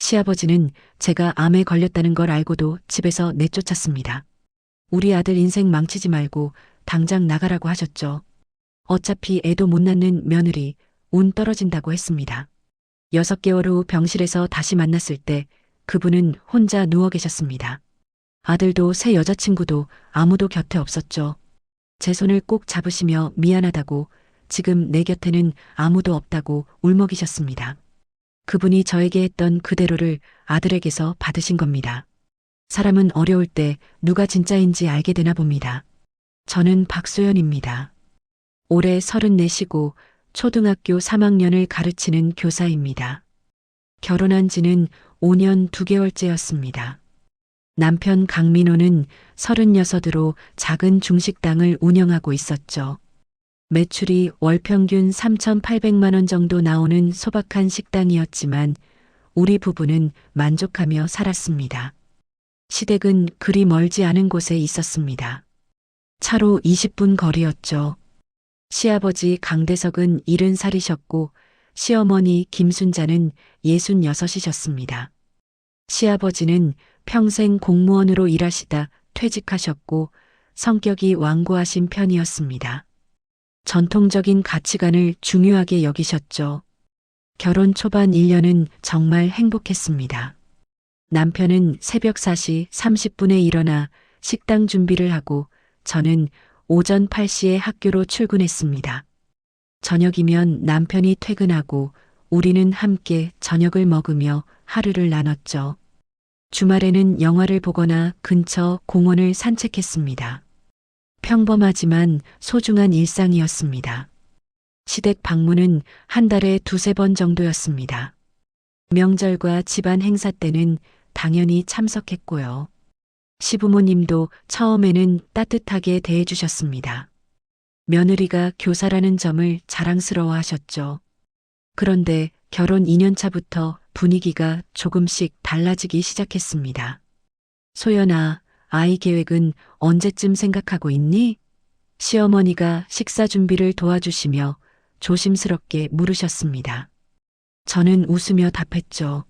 시아버지는 제가 암에 걸렸다는 걸 알고도 집에서 내쫓았습니다. 우리 아들 인생 망치지 말고 당장 나가라고 하셨죠. 어차피 애도 못 낳는 며느리 운 떨어진다고 했습니다. 6개월 후 병실에서 다시 만났을 때 그분은 혼자 누워 계셨습니다. 아들도 새 여자친구도 아무도 곁에 없었죠. 제 손을 꼭 잡으시며 미안하다고, 지금 내 곁에는 아무도 없다고 울먹이셨습니다. 그분이 저에게 했던 그대로를 아들에게서 받으신 겁니다. 사람은 어려울 때 누가 진짜인지 알게 되나 봅니다. 저는 박소연입니다. 올해 34시고 초등학교 3학년을 가르치는 교사입니다. 결혼한 지는 5년 2개월째였습니다. 남편 강민호는 36으로 작은 중식당을 운영하고 있었죠. 매출이 월 평균 3,800만 원 정도 나오는 소박한 식당이었지만 우리 부부는 만족하며 살았습니다. 시댁은 그리 멀지 않은 곳에 있었습니다. 차로 20분 거리였죠. 시아버지 강대석은 70살이셨고 시어머니 김순자는 66이셨습니다. 시아버지는 평생 공무원으로 일하시다 퇴직하셨고 성격이 완고하신 편이었습니다. 전통적인 가치관을 중요하게 여기셨죠. 결혼 초반 1년은 정말 행복했습니다. 남편은 새벽 4시 30분에 일어나 식당 준비를 하고 저는 오전 8시에 학교로 출근했습니다. 저녁이면 남편이 퇴근하고 우리는 함께 저녁을 먹으며 하루를 나눴죠. 주말에는 영화를 보거나 근처 공원을 산책했습니다. 평범하지만 소중한 일상이었습니다. 시댁 방문은 한 달에 2~3번 정도였습니다. 명절과 집안 행사 때는 당연히 참석했고요. 시부모님도 처음에는 따뜻하게 대해주셨습니다. 며느리가 교사라는 점을 자랑스러워 하셨죠. 그런데 결혼 2년 차부터 분위기가 조금씩 달라지기 시작했습니다. 소연아, 아이 계획은 언제쯤 생각하고 있니? 시어머니가 식사 준비를 도와주시며 조심스럽게 물으셨습니다. 저는 웃으며 답했죠.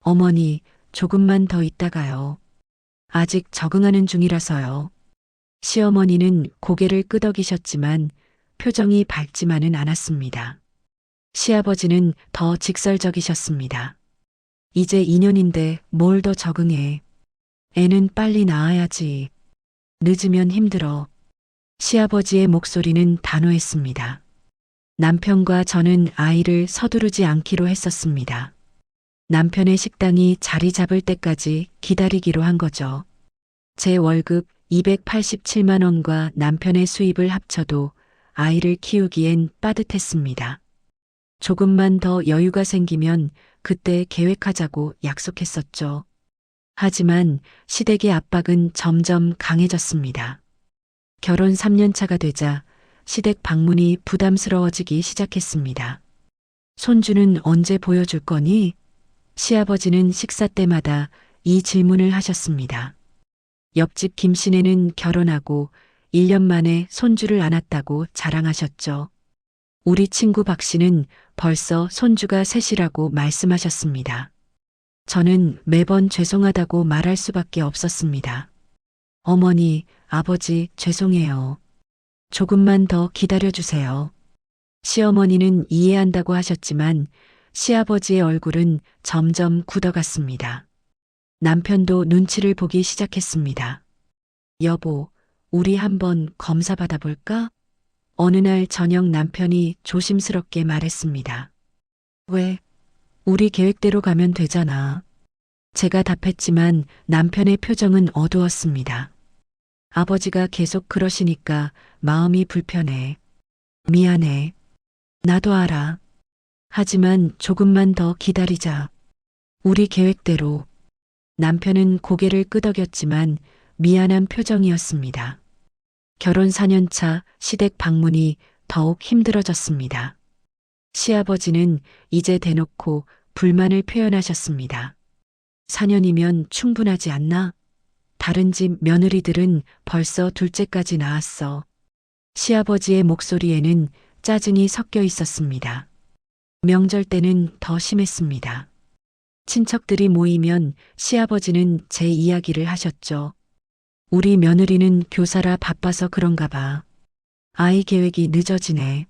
어머니, 조금만 더 있다가요. 아직 적응하는 중이라서요. 시어머니는 고개를 끄덕이셨지만 표정이 밝지만은 않았습니다. 시아버지는 더 직설적이셨습니다. 이제 2년인데 뭘 더 적응해. 애는 빨리 낳아야지. 늦으면 힘들어. 시아버지의 목소리는 단호했습니다. 남편과 저는 아이를 서두르지 않기로 했었습니다. 남편의 식당이 자리 잡을 때까지 기다리기로 한 거죠. 제 월급 287만 원과 남편의 수입을 합쳐도 아이를 키우기엔 빠듯했습니다. 조금만 더 여유가 생기면 그때 계획하자고 약속했었죠. 하지만 시댁의 압박은 점점 강해졌습니다. 결혼 3년 차가 되자 시댁 방문이 부담스러워지기 시작했습니다. 손주는 언제 보여줄 거니? 시아버지는 식사 때마다 이 질문을 하셨습니다. 옆집 김씨네는 결혼하고 1년 만에 손주를 안았다고 자랑하셨죠. 우리 친구 박 씨는 벌써 손주가 셋이라고 말씀하셨습니다. 저는 매번 죄송하다고 말할 수밖에 없었습니다. 어머니, 아버지, 죄송해요. 조금만 더 기다려주세요. 시어머니는 이해한다고 하셨지만 시아버지의 얼굴은 점점 굳어갔습니다. 남편도 눈치를 보기 시작했습니다. 여보, 우리 한번 검사 받아볼까? 어느 날 저녁 남편이 조심스럽게 말했습니다. 왜? 우리 계획대로 가면 되잖아. 제가 답했지만 남편의 표정은 어두웠습니다. 아버지가 계속 그러시니까 마음이 불편해. 미안해. 나도 알아. 하지만 조금만 더 기다리자. 우리 계획대로. 남편은 고개를 끄덕였지만 미안한 표정이었습니다. 결혼 4년 차 시댁 방문이 더욱 힘들어졌습니다. 시아버지는 이제 대놓고 불만을 표현하셨습니다. 4년이면 충분하지 않나? 다른 집 며느리들은 벌써 둘째까지 낳았어. 시아버지의 목소리에는 짜증이 섞여 있었습니다. 명절 때는 더 심했습니다. 친척들이 모이면 시아버지는 제 이야기를 하셨죠. 우리 며느리는 교사라 바빠서 그런가 봐. 아이 계획이 늦어지네.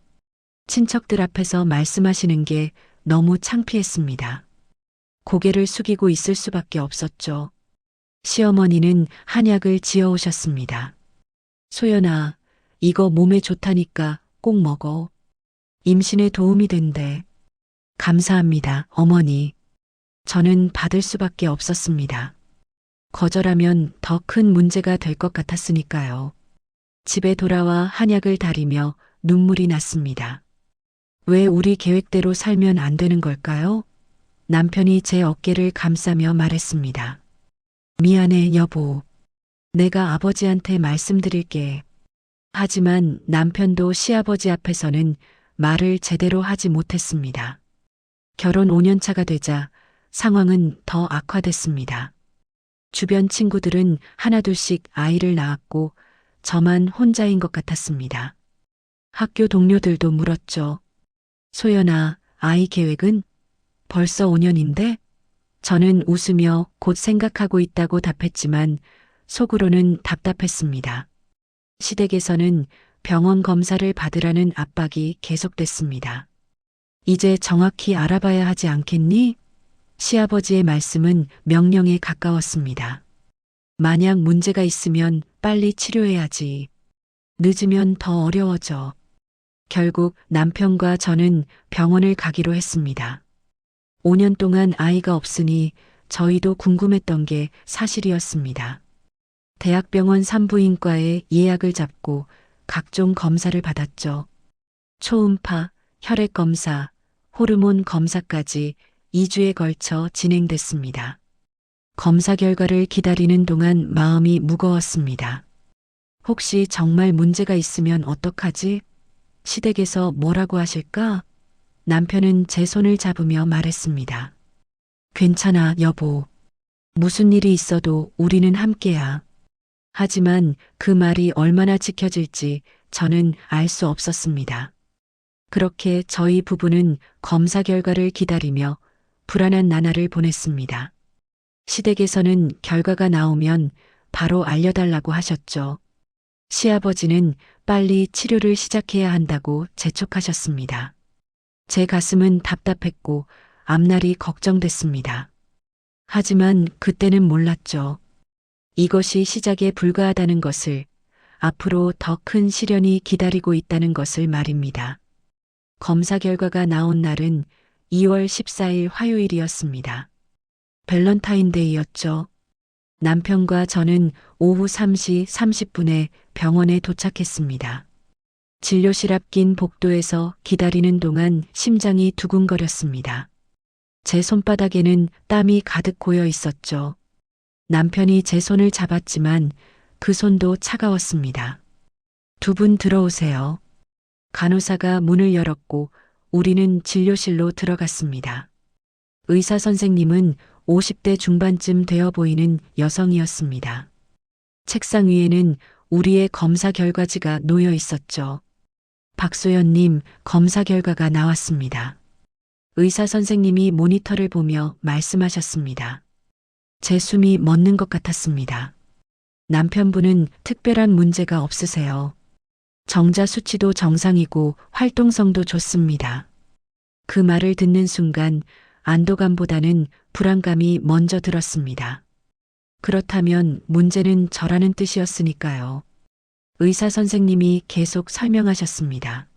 친척들 앞에서 말씀하시는 게 너무 창피했습니다. 고개를 숙이고 있을 수밖에 없었죠. 시어머니는 한약을 지어 오셨습니다. 소연아, 이거 몸에 좋다니까 꼭 먹어. 임신에 도움이 된대. 감사합니다, 어머니. 저는 받을 수밖에 없었습니다. 거절하면 더 큰 문제가 될 것 같았으니까요. 집에 돌아와 한약을 다리며 눈물이 났습니다. 왜 우리 계획대로 살면 안 되는 걸까요? 남편이 제 어깨를 감싸며 말했습니다. 미안해, 여보. 내가 아버지한테 말씀드릴게. 하지만 남편도 시아버지 앞에서는 말을 제대로 하지 못했습니다. 결혼 5년 차가 되자 상황은 더 악화됐습니다. 주변 친구들은 하나둘씩 아이를 낳았고 저만 혼자인 것 같았습니다. 학교 동료들도 물었죠. 소연아, 아이 계획은? 벌써 5년인데? 저는 웃으며 곧 생각하고 있다고 답했지만 속으로는 답답했습니다. 시댁에서는 병원 검사를 받으라는 압박이 계속됐습니다. 이제 정확히 알아봐야 하지 않겠니? 시아버지의 말씀은 명령에 가까웠습니다. 만약 문제가 있으면 빨리 치료해야지. 늦으면 더 어려워져. 결국 남편과 저는 병원을 가기로 했습니다. 5년 동안 아이가 없으니 저희도 궁금했던 게 사실이었습니다. 대학병원 산부인과에 예약을 잡고 각종 검사를 받았죠. 초음파, 혈액검사, 호르몬 검사까지 2주에 걸쳐 진행됐습니다. 검사 결과를 기다리는 동안 마음이 무거웠습니다. 혹시 정말 문제가 있으면 어떡하지? 시댁에서 뭐라고 하실까? 남편은 제 손을 잡으며 말했습니다. 괜찮아, 여보. 무슨 일이 있어도 우리는 함께야. 하지만 그 말이 얼마나 지켜질지 저는 알 수 없었습니다. 그렇게 저희 부부는 검사 결과를 기다리며 불안한 나날을 보냈습니다. 시댁에서는 결과가 나오면 바로 알려달라고 하셨죠. 시아버지는 빨리 치료를 시작해야 한다고 재촉하셨습니다. 제 가슴은 답답했고 앞날이 걱정됐습니다. 하지만 그때는 몰랐죠. 이것이 시작에 불과하다는 것을, 앞으로 더 큰 시련이 기다리고 있다는 것을 말입니다. 검사 결과가 나온 날은 2월 14일 화요일이었습니다. 밸런타인데이였죠. 남편과 저는 오후 3시 30분에 병원에 도착했습니다. 진료실 앞 긴 복도에서 기다리는 동안 심장이 두근거렸습니다. 제 손바닥에는 땀이 가득 고여 있었죠. 남편이 제 손을 잡았지만 그 손도 차가웠습니다. 두 분 들어오세요. 간호사가 문을 열었고 우리는 진료실로 들어갔습니다. 의사 선생님은 50대 중반쯤 되어 보이는 여성이었습니다. 책상 위에는 우리의 검사 결과지가 놓여 있었죠. 박소연님, 검사 결과가 나왔습니다. 의사 선생님이 모니터를 보며 말씀하셨습니다. 제 숨이 멎는 것 같았습니다. 남편분은 특별한 문제가 없으세요. 정자 수치도 정상이고 활동성도 좋습니다. 그 말을 듣는 순간 안도감보다는 불안감이 먼저 들었습니다. 그렇다면 문제는 저라는 뜻이었으니까요. 의사 선생님이 계속 설명하셨습니다.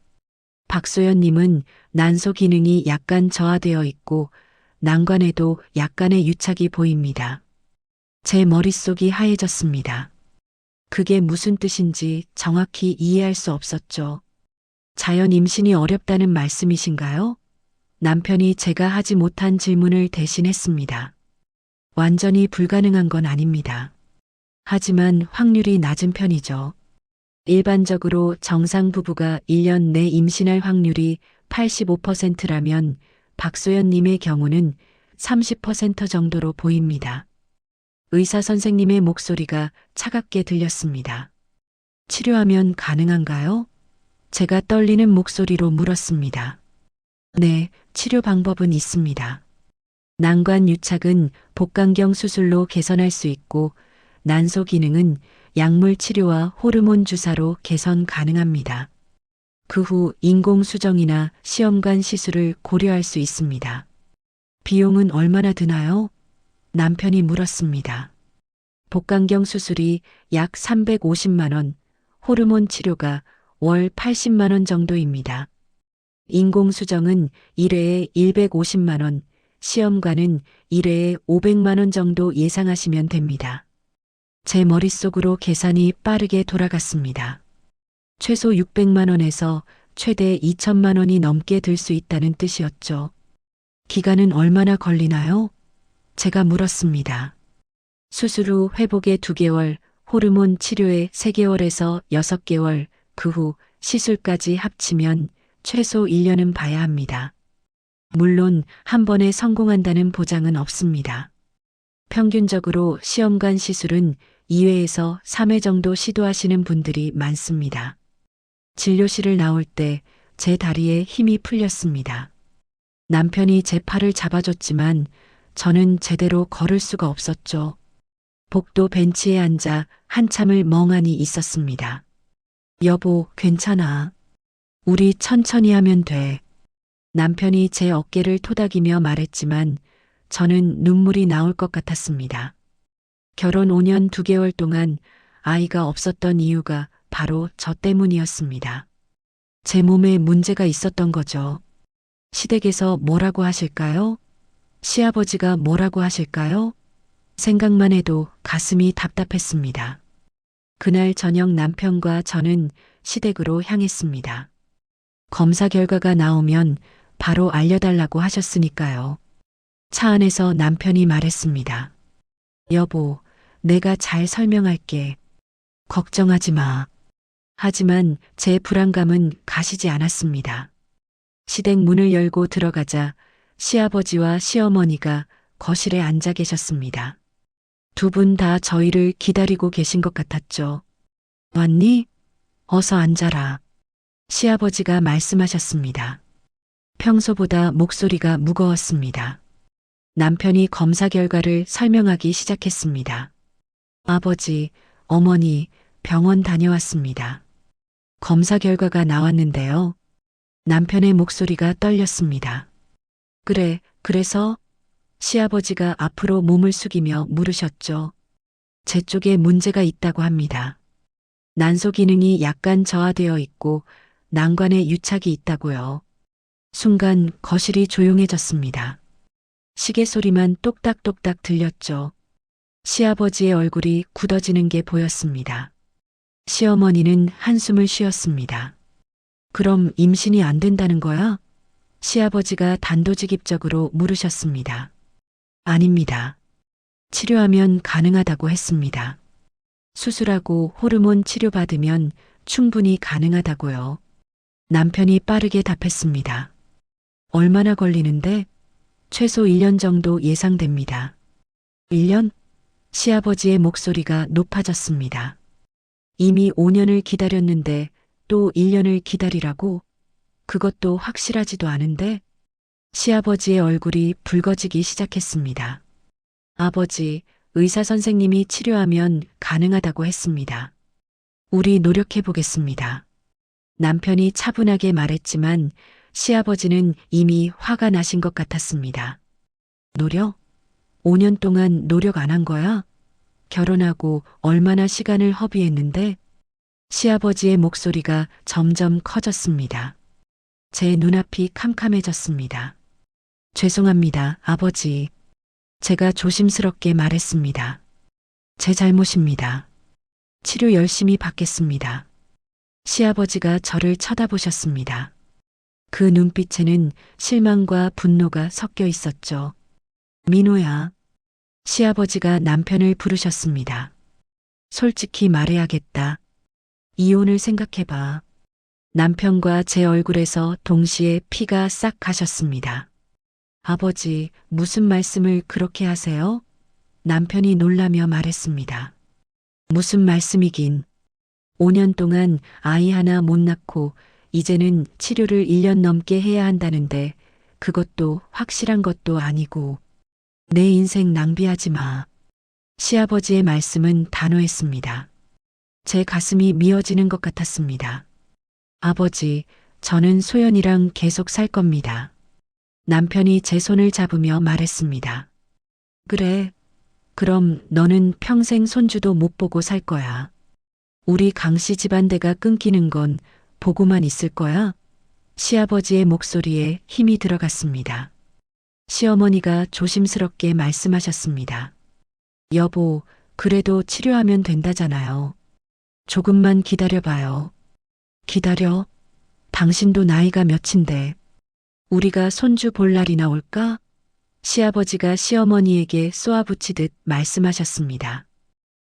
박소연님은 난소 기능이 약간 저하되어 있고 난관에도 약간의 유착이 보입니다. 제 머릿속이 하얘졌습니다. 그게 무슨 뜻인지 정확히 이해할 수 없었죠. 자연 임신이 어렵다는 말씀이신가요? 남편이 제가 하지 못한 질문을 대신했습니다. 완전히 불가능한 건 아닙니다. 하지만 확률이 낮은 편이죠. 일반적으로 정상 부부가 1년 내 임신할 확률이 85%라면 박소연님의 경우는 30% 정도로 보입니다. 의사 선생님의 목소리가 차갑게 들렸습니다. 치료하면 가능한가요? 제가 떨리는 목소리로 물었습니다. 네, 치료 방법은 있습니다. 난관 유착은 복강경 수술로 개선할 수 있고 난소 기능은 약물 치료와 호르몬 주사로 개선 가능합니다. 그 후 인공수정이나 시험관 시술을 고려할 수 있습니다. 비용은 얼마나 드나요? 남편이 물었습니다. 복강경 수술이 약 350만 원, 호르몬 치료가 월 80만 원 정도입니다. 인공수정은 1회에 150만 원, 시험관은 1회에 500만 원 정도 예상하시면 됩니다. 제 머릿속으로 계산이 빠르게 돌아갔습니다. 최소 600만 원에서 최대 2천만 원이 넘게 들 수 있다는 뜻이었죠. 기간은 얼마나 걸리나요? 제가 물었습니다. 수술 후 회복에 2개월, 호르몬 치료에 3개월에서 6개월, 그 후 시술까지 합치면 최소 1년은 봐야 합니다. 물론 한 번에 성공한다는 보장은 없습니다. 평균적으로 시험관 시술은 2회에서 3회 정도 시도하시는 분들이 많습니다. 진료실을 나올 때 제 다리에 힘이 풀렸습니다. 남편이 제 팔을 잡아줬지만 저는 제대로 걸을 수가 없었죠. 복도 벤치에 앉아 한참을 멍하니 있었습니다. 여보, 괜찮아. 우리 천천히 하면 돼. 남편이 제 어깨를 토닥이며 말했지만 저는 눈물이 나올 것 같았습니다. 결혼 5년 2개월 동안 아이가 없었던 이유가 바로 저 때문이었습니다. 제 몸에 문제가 있었던 거죠. 시댁에서 뭐라고 하실까요? 시아버지가 뭐라고 하실까요? 생각만 해도 가슴이 답답했습니다. 그날 저녁 남편과 저는 시댁으로 향했습니다. 검사 결과가 나오면 바로 알려달라고 하셨으니까요. 차 안에서 남편이 말했습니다. 여보, 내가 잘 설명할게. 걱정하지 마. 하지만 제 불안감은 가시지 않았습니다. 시댁 문을 열고 들어가자 시아버지와 시어머니가 거실에 앉아 계셨습니다. 두 분 다 저희를 기다리고 계신 것 같았죠. 왔니? 어서 앉아라. 시아버지가 말씀하셨습니다. 평소보다 목소리가 무거웠습니다. 남편이 검사 결과를 설명하기 시작했습니다. 아버지, 어머니, 병원 다녀왔습니다. 검사 결과가 나왔는데요. 남편의 목소리가 떨렸습니다. 그래, 그래서? 시아버지가 앞으로 몸을 숙이며 물으셨죠. 제 쪽에 문제가 있다고 합니다. 난소 기능이 약간 저하되어 있고 난관에 유착이 있다고요. 순간 거실이 조용해졌습니다. 시계 소리만 똑딱똑딱 들렸죠. 시아버지의 얼굴이 굳어지는 게 보였습니다. 시어머니는 한숨을 쉬었습니다. 그럼 임신이 안 된다는 거야? 시아버지가 단도직입적으로 물으셨습니다. 아닙니다. 치료하면 가능하다고 했습니다. 수술하고 호르몬 치료받으면 충분히 가능하다고요. 남편이 빠르게 답했습니다. 얼마나 걸리는데? 최소 1년 정도 예상됩니다. 1년? 시아버지의 목소리가 높아졌습니다. 이미 5년을 기다렸는데 또 1년을 기다리라고? 그것도 확실하지도 않은데? 시아버지의 얼굴이 붉어지기 시작했습니다. 아버지, 의사 선생님이 치료하면 가능하다고 했습니다. 우리 노력해 보겠습니다. 남편이 차분하게 말했지만 시아버지는 이미 화가 나신 것 같았습니다. 노력? 5년 동안 노력 안 한 거야? 결혼하고 얼마나 시간을 허비했는데? 시아버지의 목소리가 점점 커졌습니다. 제 눈앞이 캄캄해졌습니다. 죄송합니다, 아버지. 제가 조심스럽게 말했습니다. 제 잘못입니다. 치료 열심히 받겠습니다. 시아버지가 저를 쳐다보셨습니다. 그 눈빛에는 실망과 분노가 섞여 있었죠. 민호야. 시아버지가 남편을 부르셨습니다. 솔직히 말해야겠다. 이혼을 생각해봐. 남편과 제 얼굴에서 동시에 피가 싹 가셨습니다. 아버지, 무슨 말씀을 그렇게 하세요? 남편이 놀라며 말했습니다. 무슨 말씀이긴. 5년 동안 아이 하나 못 낳고 이제는 치료를 1년 넘게 해야 한다는데 그것도 확실한 것도 아니고 내 인생 낭비하지 마. 시아버지의 말씀은 단호했습니다. 제 가슴이 미어지는 것 같았습니다. 아버지, 저는 소연이랑 계속 살 겁니다. 남편이 제 손을 잡으며 말했습니다. 그래, 그럼 너는 평생 손주도 못 보고 살 거야. 우리 강씨 집안대가 끊기는 건 보고만 있을 거야? 시아버지의 목소리에 힘이 들어갔습니다. 시어머니가 조심스럽게 말씀하셨습니다. 여보, 그래도 치료하면 된다잖아요. 조금만 기다려봐요. 기다려? 당신도 나이가 몇인데 우리가 손주 볼 날이나 올까? 시아버지가 시어머니에게 쏘아붙이듯 말씀하셨습니다.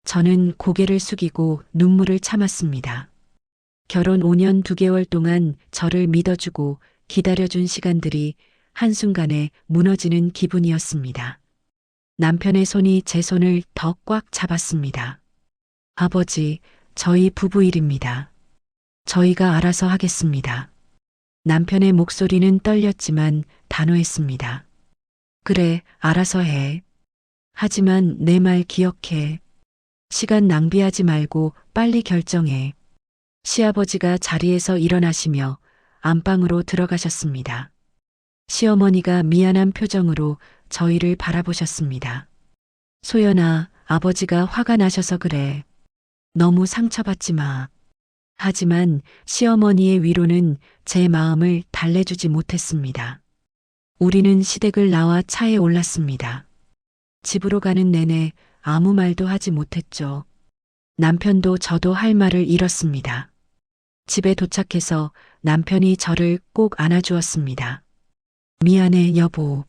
저는 고개를 숙이고 눈물을 참았습니다. 결혼 5년 2개월 동안 저를 믿어주고 기다려준 시간들이 한순간에 무너지는 기분이었습니다. 남편의 손이 제 손을 더 꽉 잡았습니다. 아버지, 저희 부부 일입니다. 저희가 알아서 하겠습니다. 남편의 목소리는 떨렸지만 단호했습니다. 그래, 알아서 해. 하지만 내 말 기억해. 시간 낭비하지 말고 빨리 결정해. 시아버지가 자리에서 일어나시며 안방으로 들어가셨습니다. 시어머니가 미안한 표정으로 저희를 바라보셨습니다. 소연아, 아버지가 화가 나셔서 그래. 너무 상처받지 마. 하지만 시어머니의 위로는 제 마음을 달래주지 못했습니다. 우리는 시댁을 나와 차에 올랐습니다. 집으로 가는 내내 아무 말도 하지 못했죠. 남편도 저도 할 말을 잃었습니다. 집에 도착해서 남편이 저를 꼭 안아주었습니다. 미안해, 여보.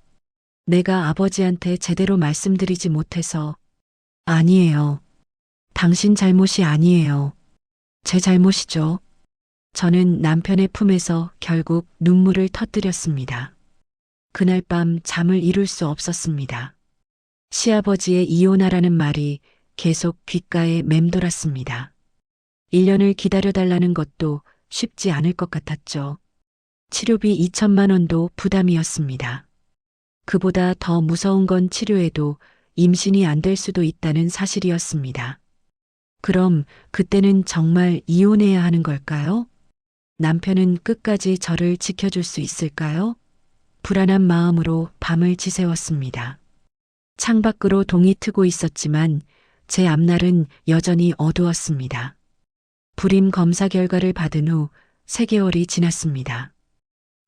내가 아버지한테 제대로 말씀드리지 못해서. 아니에요. 당신 잘못이 아니에요. 제 잘못이죠. 저는 남편의 품에서 결국 눈물을 터뜨렸습니다. 그날 밤 잠을 이룰 수 없었습니다. 시아버지의 이혼하라는 말이 계속 귓가에 맴돌았습니다. 1년을 기다려달라는 것도 쉽지 않을 것 같았죠. 치료비 2천만 원도 부담이었습니다. 그보다 더 무서운 건 치료에도 임신이 안 될 수도 있다는 사실이었습니다. 그럼 그때는 정말 이혼해야 하는 걸까요? 남편은 끝까지 저를 지켜줄 수 있을까요? 불안한 마음으로 밤을 지새웠습니다. 창밖으로 동이 트고 있었지만 제 앞날은 여전히 어두웠습니다. 불임 검사 결과를 받은 후 3개월이 지났습니다.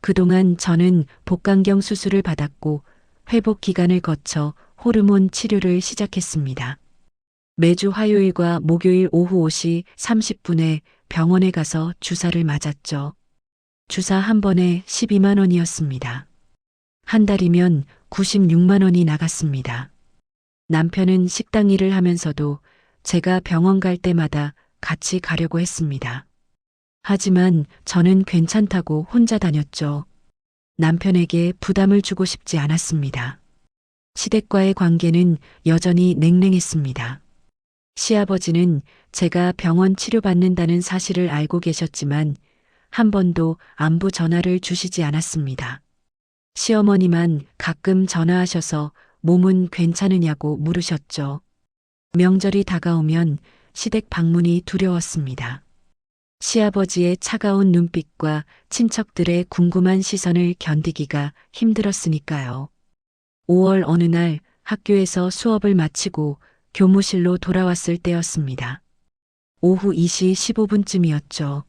그동안 저는 복강경 수술을 받았고 회복 기간을 거쳐 호르몬 치료를 시작했습니다. 매주 화요일과 목요일 오후 5시 30분에 병원에 가서 주사를 맞았죠. 주사 한 번에 12만 원이었습니다. 한 달이면 96만 원이 나갔습니다. 남편은 식당 일을 하면서도 제가 병원 갈 때마다 같이 가려고 했습니다. 하지만 저는 괜찮다고 혼자 다녔죠. 남편에게 부담을 주고 싶지 않았습니다. 시댁과의 관계는 여전히 냉랭했습니다. 시아버지는 제가 병원 치료받는다는 사실을 알고 계셨지만 한 번도 안부 전화를 주시지 않았습니다. 시어머니만 가끔 전화하셔서 몸은 괜찮으냐고 물으셨죠. 명절이 다가오면 시댁 방문이 두려웠습니다. 시아버지의 차가운 눈빛과 친척들의 궁금한 시선을 견디기가 힘들었으니까요. 5월 어느 날 학교에서 수업을 마치고 교무실로 돌아왔을 때였습니다. 오후 2시 15분쯤이었죠.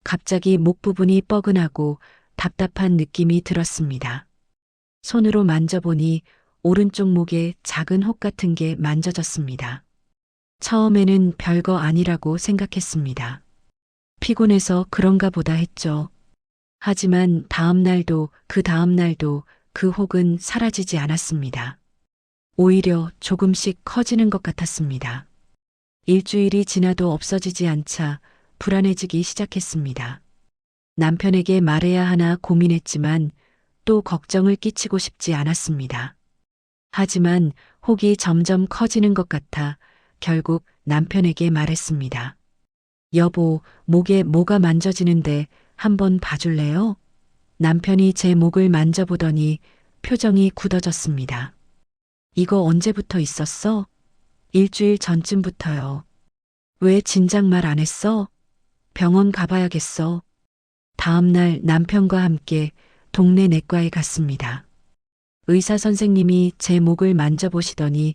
갑자기 목 부분이 뻐근하고 답답한 느낌이 들었습니다. 손으로 만져보니 오른쪽 목에 작은 혹 같은 게 만져졌습니다. 처음에는 별거 아니라고 생각했습니다. 피곤해서 그런가 보다 했죠. 하지만 다음 날도 그 혹은 사라지지 않았습니다. 오히려 조금씩 커지는 것 같았습니다. 일주일이 지나도 없어지지 않자 불안해지기 시작했습니다. 남편에게 말해야 하나 고민했지만 또 걱정을 끼치고 싶지 않았습니다. 하지만 혹이 점점 커지는 것 같아 결국 남편에게 말했습니다. 여보, 목에 뭐가 만져지는데 한번 봐줄래요? 남편이 제 목을 만져보더니 표정이 굳어졌습니다. 이거 언제부터 있었어? 일주일 전쯤부터요. 왜 진작 말 안 했어? 병원 가봐야겠어. 다음 날 남편과 함께 동네 내과에 갔습니다. 의사 선생님이 제 목을 만져보시더니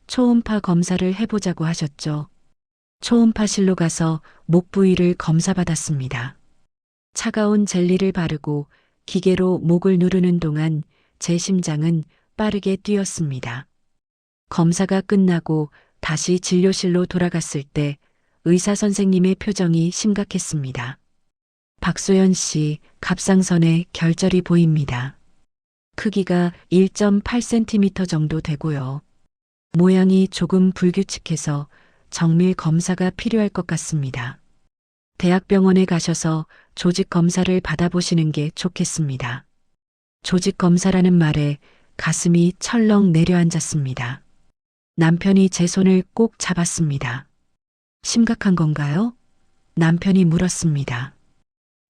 초음파 검사를 해보자고 하셨죠. 초음파실로 가서 목 부위를 검사받았습니다. 차가운 젤리를 바르고 기계로 목을 누르는 동안 제 심장은 빠르게 뛰었습니다. 검사가 끝나고 다시 진료실로 돌아갔을 때 의사 선생님의 표정이 심각했습니다. 박소연 씨, 갑상선에 결절이 보입니다. 크기가 1.8cm 정도 되고요. 모양이 조금 불규칙해서 정밀 검사가 필요할 것 같습니다. 대학병원에 가셔서 조직 검사를 받아보시는 게 좋겠습니다. 조직 검사라는 말에 가슴이 철렁 내려앉았습니다. 남편이 제 손을 꼭 잡았습니다. 심각한 건가요? 남편이 물었습니다.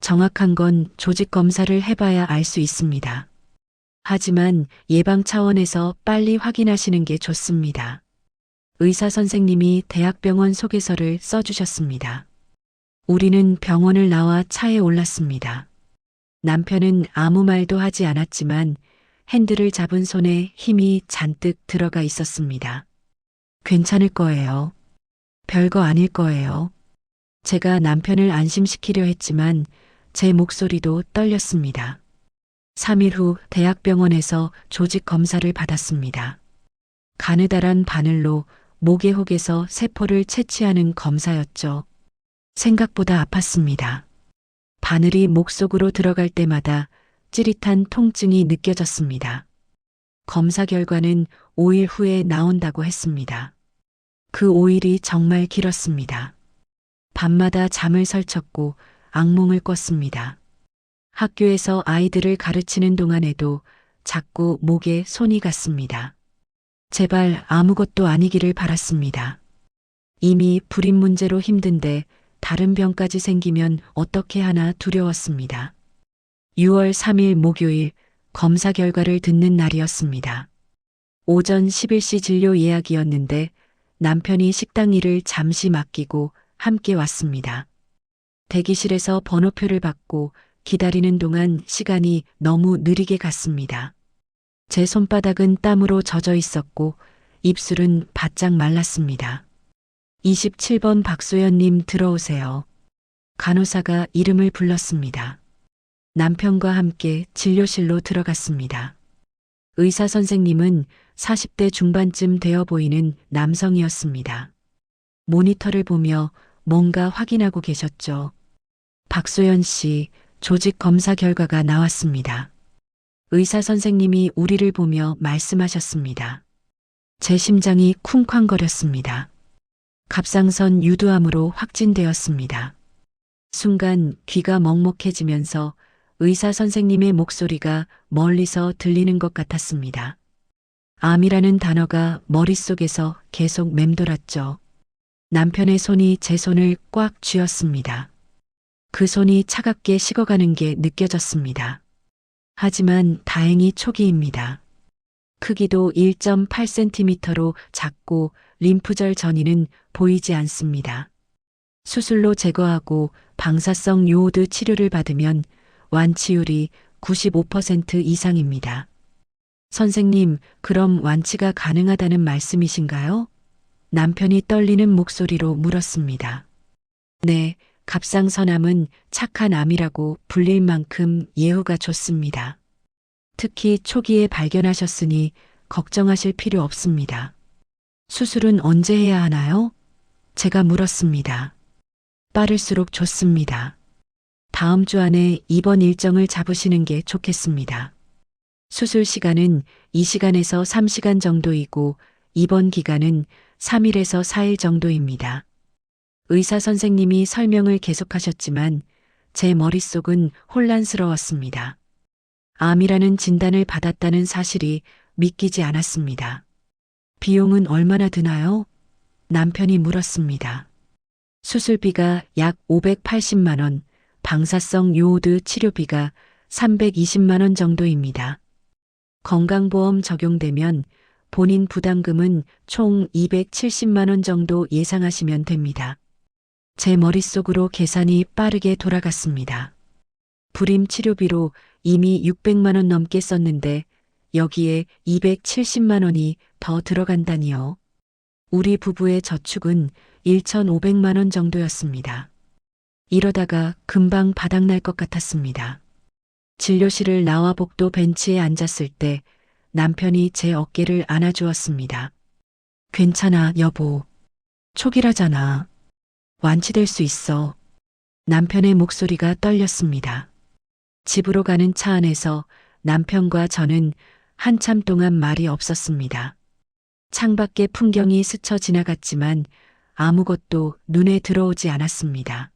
정확한 건 조직 검사를 해봐야 알 수 있습니다. 하지만 예방 차원에서 빨리 확인하시는 게 좋습니다. 의사 선생님이 대학병원 소개서를 써주셨습니다. 우리는 병원을 나와 차에 올랐습니다. 남편은 아무 말도 하지 않았지만 핸들을 잡은 손에 힘이 잔뜩 들어가 있었습니다. 괜찮을 거예요. 별거 아닐 거예요. 제가 남편을 안심시키려 했지만 제 목소리도 떨렸습니다. 3일 후 대학병원에서 조직 검사를 받았습니다. 가느다란 바늘로 목의 혹에서 세포를 채취하는 검사였죠. 생각보다 아팠습니다. 바늘이 목 속으로 들어갈 때마다 찌릿한 통증이 느껴졌습니다. 검사 결과는 5일 후에 나온다고 했습니다. 그 5일이 정말 길었습니다. 밤마다 잠을 설쳤고 악몽을 꿨습니다. 학교에서 아이들을 가르치는 동안에도 자꾸 목에 손이 갔습니다. 제발 아무것도 아니기를 바랐습니다. 이미 불임 문제로 힘든데 다른 병까지 생기면 어떻게 하나 두려웠습니다. 6월 3일 목요일 검사 결과를 듣는 날이었습니다. 오전 11시 진료 예약이었는데 남편이 식당 일을 잠시 맡기고 함께 왔습니다. 대기실에서 번호표를 받고 기다리는 동안 시간이 너무 느리게 갔습니다. 제 손바닥은 땀으로 젖어 있었고 입술은 바짝 말랐습니다. 27번 박소연님 들어오세요. 간호사가 이름을 불렀습니다. 남편과 함께 진료실로 들어갔습니다. 의사 선생님은 40대 중반쯤 되어 보이는 남성이었습니다. 모니터를 보며 뭔가 확인하고 계셨죠. 박소연 씨, 조직 검사 결과가 나왔습니다. 의사 선생님이 우리를 보며 말씀하셨습니다. 제 심장이 쿵쾅거렸습니다. 갑상선 유두암으로 확진되었습니다. 순간 귀가 먹먹해지면서 의사 선생님의 목소리가 멀리서 들리는 것 같았습니다. 암이라는 단어가 머릿속에서 계속 맴돌았죠. 남편의 손이 제 손을 꽉 쥐었습니다. 그 손이 차갑게 식어가는 게 느껴졌습니다. 하지만 다행히 초기입니다. 크기도 1.8cm로 작고 림프절 전이는 보이지 않습니다. 수술로 제거하고 방사성 요오드 치료를 받으면 완치율이 95% 이상입니다. 선생님, 그럼 완치가 가능하다는 말씀이신가요? 남편이 떨리는 목소리로 물었습니다. 네, 갑상선암은 착한 암이라고 불릴 만큼 예후가 좋습니다. 특히 초기에 발견하셨으니 걱정하실 필요 없습니다. 수술은 언제 해야 하나요? 제가 물었습니다. 빠를수록 좋습니다. 다음 주 안에 입원 일정을 잡으시는 게 좋겠습니다. 수술 시간은 2시간에서 3시간 정도이고 입원 기간은 3일에서 4일 정도입니다. 의사 선생님이 설명을 계속하셨지만 제 머릿속은 혼란스러웠습니다. 암이라는 진단을 받았다는 사실이 믿기지 않았습니다. 비용은 얼마나 드나요? 남편이 물었습니다. 수술비가 약 580만 원, 방사성 요오드 치료비가 320만 원 정도입니다. 건강보험 적용되면 본인 부담금은 총 270만 원 정도 예상하시면 됩니다. 제 머릿속으로 계산이 빠르게 돌아갔습니다. 불임 치료비로 이미 600만 원 넘게 썼는데 여기에 270만 원이 더 들어간다니요. 우리 부부의 저축은 1,500만 원 정도였습니다. 이러다가 금방 바닥날 것 같았습니다. 진료실을 나와 복도 벤치에 앉았을 때 남편이 제 어깨를 안아주었습니다. 괜찮아, 여보. 초기라잖아. 완치될 수 있어. 남편의 목소리가 떨렸습니다. 집으로 가는 차 안에서 남편과 저는 한참 동안 말이 없었습니다. 창밖의 풍경이 스쳐 지나갔지만 아무것도 눈에 들어오지 않았습니다.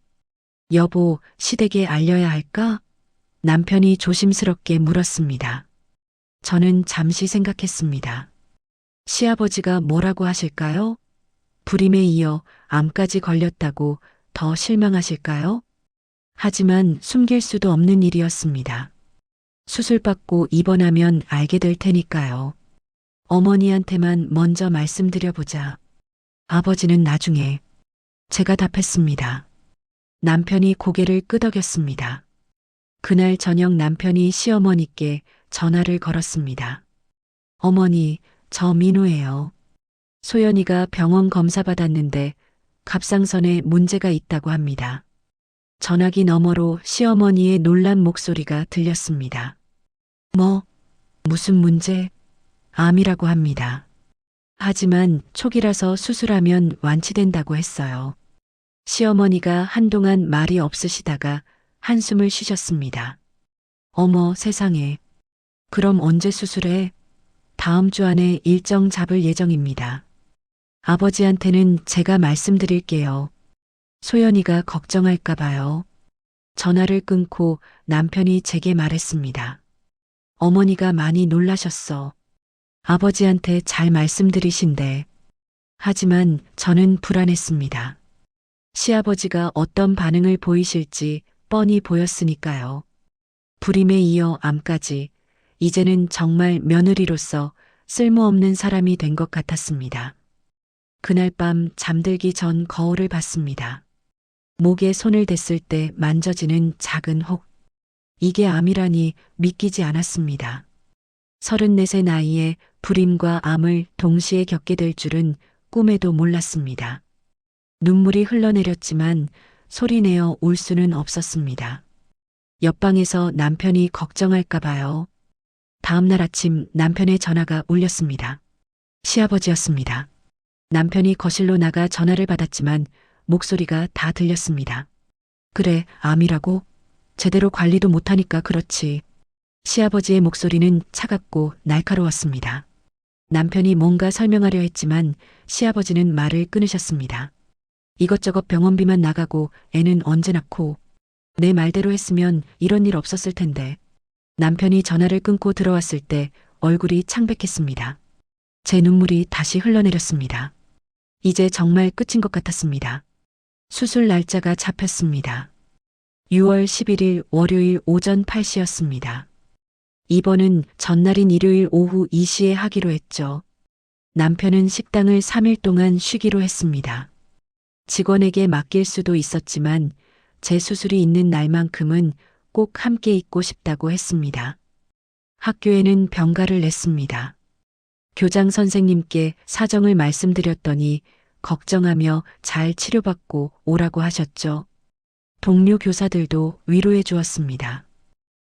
여보, 시댁에 알려야 할까? 남편이 조심스럽게 물었습니다. 저는 잠시 생각했습니다. 시아버지가 뭐라고 하실까요? 불임에 이어 암까지 걸렸다고 더 실망하실까요? 하지만 숨길 수도 없는 일이었습니다. 수술받고 입원하면 알게 될 테니까요. 어머니한테만 먼저 말씀드려보자. 아버지는 나중에. 제가 답했습니다. 남편이 고개를 끄덕였습니다. 그날 저녁 남편이 시어머니께 전화를 걸었습니다. 어머니, 저 민우예요. 소연이가 병원 검사 받았는데 갑상선에 문제가 있다고 합니다. 전화기 너머로 시어머니의 놀란 목소리가 들렸습니다. 무슨 문제? 암이라고 합니다. 하지만 초기라서 수술하면 완치된다고 했어요. 시어머니가 한동안 말이 없으시다가 한숨을 쉬셨습니다. 어머 세상에. 그럼 언제 수술해? 다음 주 안에 일정 잡을 예정입니다. 아버지한테는 제가 말씀드릴게요. 소연이가 걱정할까 봐요. 전화를 끊고 남편이 제게 말했습니다. 어머니가 많이 놀라셨어. 아버지한테 잘 말씀드리신대. 하지만 저는 불안했습니다. 시아버지가 어떤 반응을 보이실지 뻔히 보였으니까요. 불임에 이어 암까지 이제는 정말 며느리로서 쓸모없는 사람이 된 것 같았습니다. 그날 밤 잠들기 전 거울을 봤습니다. 목에 손을 댔을 때 만져지는 작은 혹. 이게 암이라니 믿기지 않았습니다. 34세 나이에 불임과 암을 동시에 겪게 될 줄은 꿈에도 몰랐습니다. 눈물이 흘러내렸지만 소리내어 울 수는 없었습니다. 옆방에서 남편이 걱정할까 봐요. 다음 날 아침 남편의 전화가 울렸습니다. 시아버지였습니다. 남편이 거실로 나가 전화를 받았지만 목소리가 다 들렸습니다. 그래, 암이라고? 제대로 관리도 못하니까 그렇지. 시아버지의 목소리는 차갑고 날카로웠습니다. 남편이 뭔가 설명하려 했지만 시아버지는 말을 끊으셨습니다. 이것저것 병원비만 나가고 애는 언제 낳고. 내 말대로 했으면 이런 일 없었을 텐데. 남편이 전화를 끊고 들어왔을 때 얼굴이 창백했습니다. 제 눈물이 다시 흘러내렸습니다. 이제 정말 끝인 것 같았습니다. 수술 날짜가 잡혔습니다. 6월 11일 월요일 오전 8시였습니다. 입원은 전날인 일요일 오후 2시에 하기로 했죠. 남편은 식당을 3일 동안 쉬기로 했습니다. 직원에게 맡길 수도 있었지만 제 수술이 있는 날만큼은 꼭 함께 있고 싶다고 했습니다. 학교에는 병가를 냈습니다. 교장 선생님께 사정을 말씀드렸더니 걱정하며 잘 치료받고 오라고 하셨죠. 동료 교사들도 위로해 주었습니다.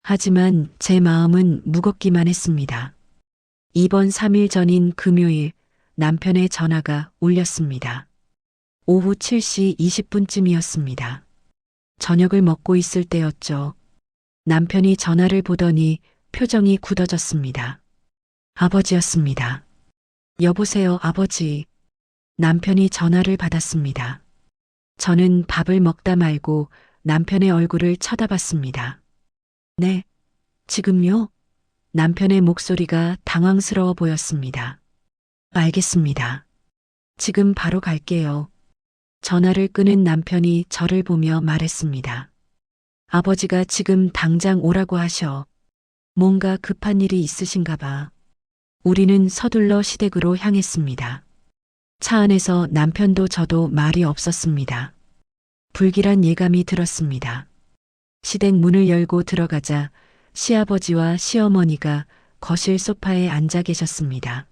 하지만 제 마음은 무겁기만 했습니다. 입원 3일 전인 금요일 남편의 전화가 울렸습니다. 오후 7시 20분쯤이었습니다. 저녁을 먹고 있을 때였죠. 남편이 전화를 보더니 표정이 굳어졌습니다. 아버지였습니다. 여보세요, 아버지. 남편이 전화를 받았습니다. 저는 밥을 먹다 말고 남편의 얼굴을 쳐다봤습니다. 네, 지금요? 남편의 목소리가 당황스러워 보였습니다. 알겠습니다. 지금 바로 갈게요. 전화를 끊은 남편이 저를 보며 말했습니다. 아버지가 지금 당장 오라고 하셔. 뭔가 급한 일이 있으신가 봐. 우리는 서둘러 시댁으로 향했습니다. 차 안에서 남편도 저도 말이 없었습니다. 불길한 예감이 들었습니다. 시댁 문을 열고 들어가자 시아버지와 시어머니가 거실 소파에 앉아 계셨습니다.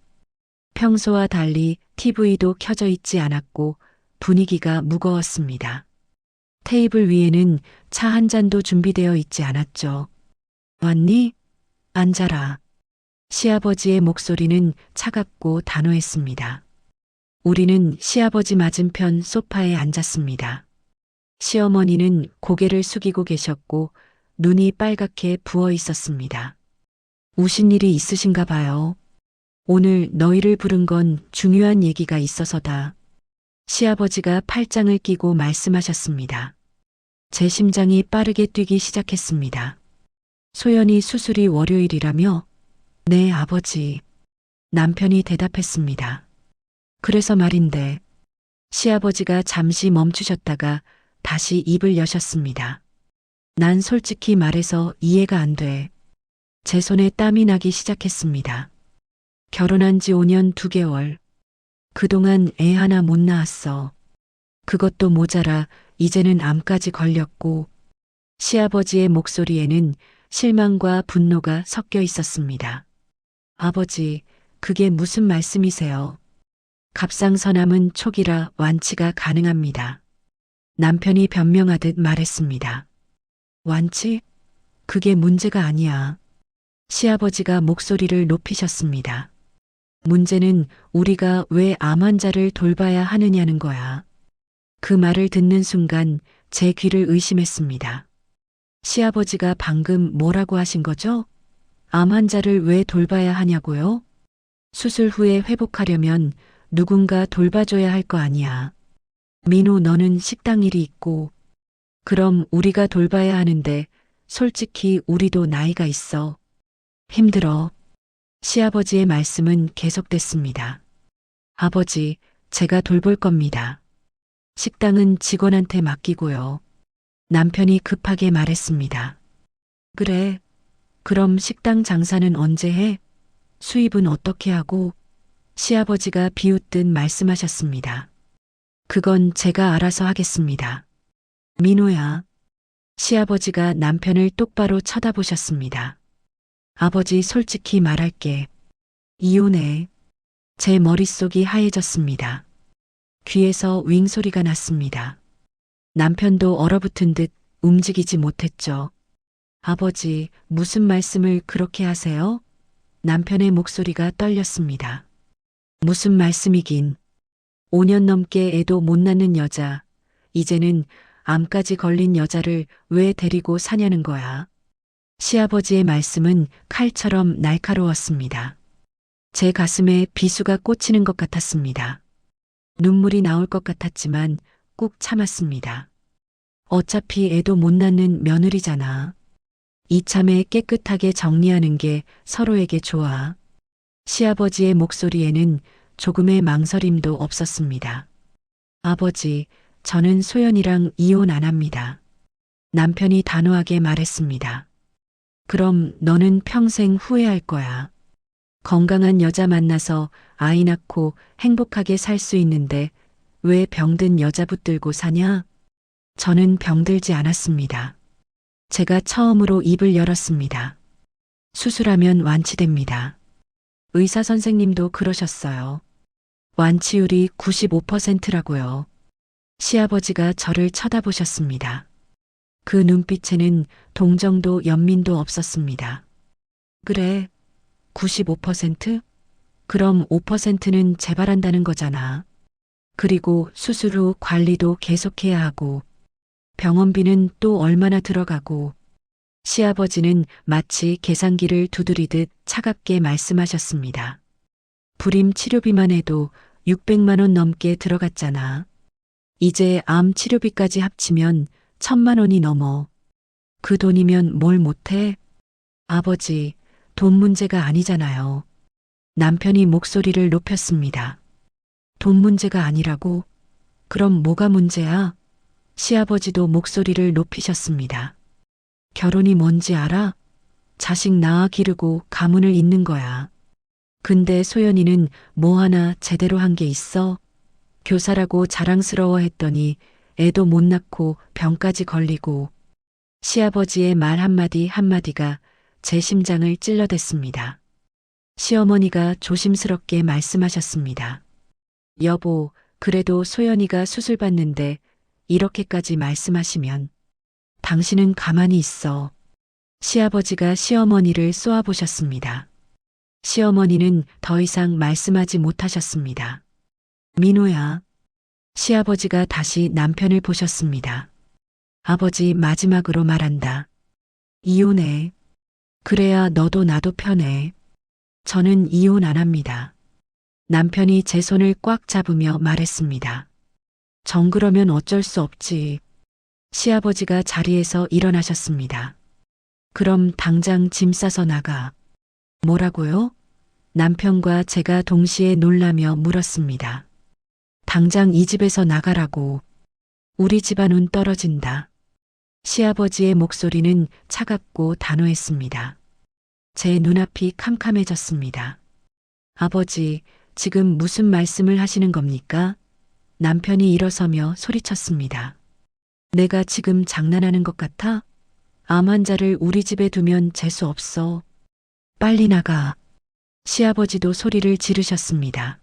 평소와 달리 TV도 켜져 있지 않았고 분위기가 무거웠습니다. 테이블 위에는 차 한 잔도 준비되어 있지 않았죠. 왔니? 앉아라. 시아버지의 목소리는 차갑고 단호했습니다. 우리는 시아버지 맞은편 소파에 앉았습니다. 시어머니는 고개를 숙이고 계셨고 눈이 빨갛게 부어 있었습니다. 우신 일이 있으신가 봐요. 오늘 너희를 부른 건 중요한 얘기가 있어서다. 시아버지가 팔짱을 끼고 말씀하셨습니다. 제 심장이 빠르게 뛰기 시작했습니다. 소연이 수술이 월요일이라며? 네, 아버지. 남편이 대답했습니다. 그래서 말인데. 시아버지가 잠시 멈추셨다가 다시 입을 여셨습니다. 난 솔직히 말해서 이해가 안 돼. 제 손에 땀이 나기 시작했습니다. 결혼한 지 5년 2개월. 그동안 애 하나 못 낳았어. 그것도 모자라 이제는 암까지 걸렸고. 시아버지의 목소리에는 실망과 분노가 섞여 있었습니다. 아버지, 그게 무슨 말씀이세요? 갑상선암은 초기라 완치가 가능합니다. 남편이 변명하듯 말했습니다. 완치? 그게 문제가 아니야. 시아버지가 목소리를 높이셨습니다. 문제는 우리가 왜 암 환자를 돌봐야 하느냐는 거야. 그 말을 듣는 순간 제 귀를 의심했습니다. 시아버지가 방금 뭐라고 하신 거죠? 암 환자를 왜 돌봐야 하냐고요? 수술 후에 회복하려면 누군가 돌봐줘야 할 거 아니야. 민호, 너는 식당 일이 있고. 그럼 우리가 돌봐야 하는데 솔직히 우리도 나이가 있어. 힘들어. 시아버지의 말씀은 계속됐습니다. 아버지, 제가 돌볼 겁니다. 식당은 직원한테 맡기고요. 남편이 급하게 말했습니다. 그래. 그럼 식당 장사는 언제 해? 수입은 어떻게 하고? 시아버지가 비웃듯 말씀하셨습니다. 그건 제가 알아서 하겠습니다. 민호야. 시아버지가 남편을 똑바로 쳐다보셨습니다. 아버지, 솔직히 말할게. 이혼해. 제 머릿속이 하얘졌습니다. 귀에서 윙 소리가 났습니다. 남편도 얼어붙은 듯 움직이지 못했죠. 아버지, 무슨 말씀을 그렇게 하세요? 남편의 목소리가 떨렸습니다. 무슨 말씀이긴. 5년 넘게 애도 못 낳는 여자, 이제는 암까지 걸린 여자를 왜 데리고 사냐는 거야. 시아버지의 말씀은 칼처럼 날카로웠습니다. 제 가슴에 비수가 꽂히는 것 같았습니다. 눈물이 나올 것 같았지만 꾹 참았습니다. 어차피 애도 못 낳는 며느리잖아. 이참에 깨끗하게 정리하는 게 서로에게 좋아. 시아버지의 목소리에는 조금의 망설임도 없었습니다. 아버지, 저는 소연이랑 이혼 안 합니다. 남편이 단호하게 말했습니다. 그럼 너는 평생 후회할 거야. 건강한 여자 만나서 아이 낳고 행복하게 살 수 있는데 왜 병든 여자 붙들고 사냐? 저는 병들지 않았습니다. 제가 처음으로 입을 열었습니다. 수술하면 완치됩니다. 의사 선생님도 그러셨어요. 완치율이 95%라고요. 시아버지가 저를 쳐다보셨습니다. 그 눈빛에는 동정도 연민도 없었습니다. 그래, 95%? 그럼 5%는 재발한다는 거잖아. 그리고 수술 후 관리도 계속해야 하고 병원비는 또 얼마나 들어가고. 시아버지는 마치 계산기를 두드리듯 차갑게 말씀하셨습니다. 불임 치료비만 해도 600만 원 넘게 들어갔잖아. 이제 암 치료비까지 합치면 1000만 원이 넘어. 그 돈이면 뭘 못해? 아버지, 돈 문제가 아니잖아요. 남편이 목소리를 높였습니다. 돈 문제가 아니라고? 그럼 뭐가 문제야? 시아버지도 목소리를 높이셨습니다. 결혼이 뭔지 알아? 자식 낳아 기르고 가문을 잇는 거야. 근데 소연이는 뭐 하나 제대로 한 게 있어? 교사라고 자랑스러워 했더니 애도 못 낳고 병까지 걸리고. 시아버지의 말 한마디 한마디가 제 심장을 찔러댔습니다. 시어머니가 조심스럽게 말씀하셨습니다. 여보, 그래도 소연이가 수술 받는데 이렇게까지 말씀하시면 당신은 가만히 있어. 시아버지가 시어머니를 쏘아보셨습니다. 시어머니는 더 이상 말씀하지 못하셨습니다. 민호야. 시아버지가 다시 남편을 보셨습니다. 아버지 마지막으로 말한다. 이혼해. 그래야 너도 나도 편해. 저는 이혼 안 합니다. 남편이 제 손을 꽉 잡으며 말했습니다. 정 그러면 어쩔 수 없지. 시아버지가 자리에서 일어나셨습니다. 그럼 당장 짐 싸서 나가. 뭐라고요? 남편과 제가 동시에 놀라며 물었습니다. 당장 이 집에서 나가라고. 우리 집안은 떨어진다. 시아버지의 목소리는 차갑고 단호했습니다. 제 눈앞이 캄캄해졌습니다. 아버지, 지금 무슨 말씀을 하시는 겁니까? 남편이 일어서며 소리쳤습니다. 내가 지금 장난하는 것 같아? 암 환자를 우리 집에 두면 재수 없어. 빨리 나가. 시아버지도 소리를 지르셨습니다.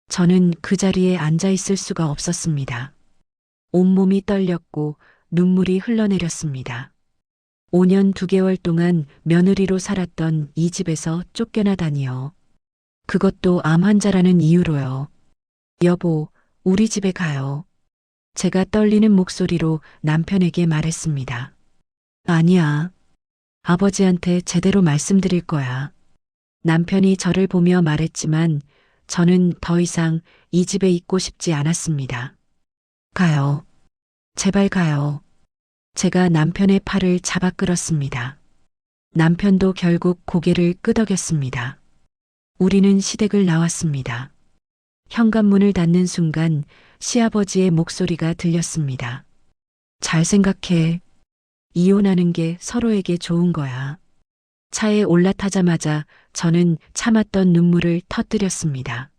저는 그 자리에 앉아 있을 수가 없었습니다. 온몸이 떨렸고 눈물이 흘러내렸습니다. 5년 2개월 동안 며느리로 살았던 이 집에서 쫓겨나다니요. 그것도 암 환자라는 이유로요. 여보, 우리 집에 가요. 제가 떨리는 목소리로 남편에게 말했습니다. 아니야. 아버지한테 제대로 말씀드릴 거야. 남편이 저를 보며 말했지만 저는 더 이상 이 집에 있고 싶지 않았습니다. 가요. 제발 가요. 제가 남편의 팔을 잡아 끌었습니다. 남편도 결국 고개를 끄덕였습니다. 우리는 시댁을 나왔습니다. 현관문을 닫는 순간 시아버지의 목소리가 들렸습니다. 잘 생각해. 이혼하는 게 서로에게 좋은 거야. 차에 올라타자마자 저는 참았던 눈물을 터뜨렸습니다.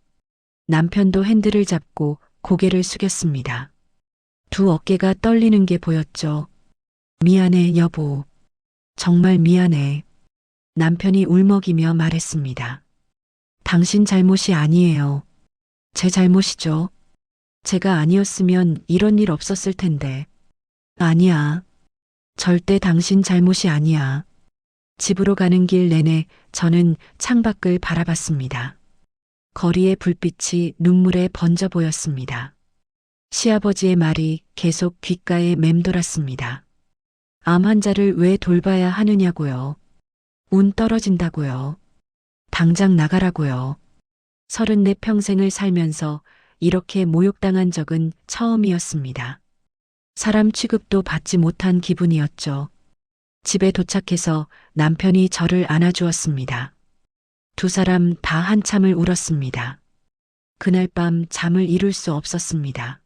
남편도 핸들을 잡고 고개를 숙였습니다. 두 어깨가 떨리는 게 보였죠. 미안해, 여보. 정말 미안해. 남편이 울먹이며 말했습니다. 당신 잘못이 아니에요. 제 잘못이죠. 제가 아니었으면 이런 일 없었을 텐데. 아니야. 절대 당신 잘못이 아니야. 집으로 가는 길 내내 저는 창밖을 바라봤습니다. 거리의 불빛이 눈물에 번져 보였습니다. 시아버지의 말이 계속 귓가에 맴돌았습니다. 암 환자를 왜 돌봐야 하느냐고요. 운 떨어진다고요. 당장 나가라고요. 34 평생을 살면서 이렇게 모욕당한 적은 처음이었습니다. 사람 취급도 받지 못한 기분이었죠. 집에 도착해서 남편이 저를 안아주었습니다. 두 사람 다 한참을 울었습니다. 그날 밤 잠을 이룰 수 없었습니다.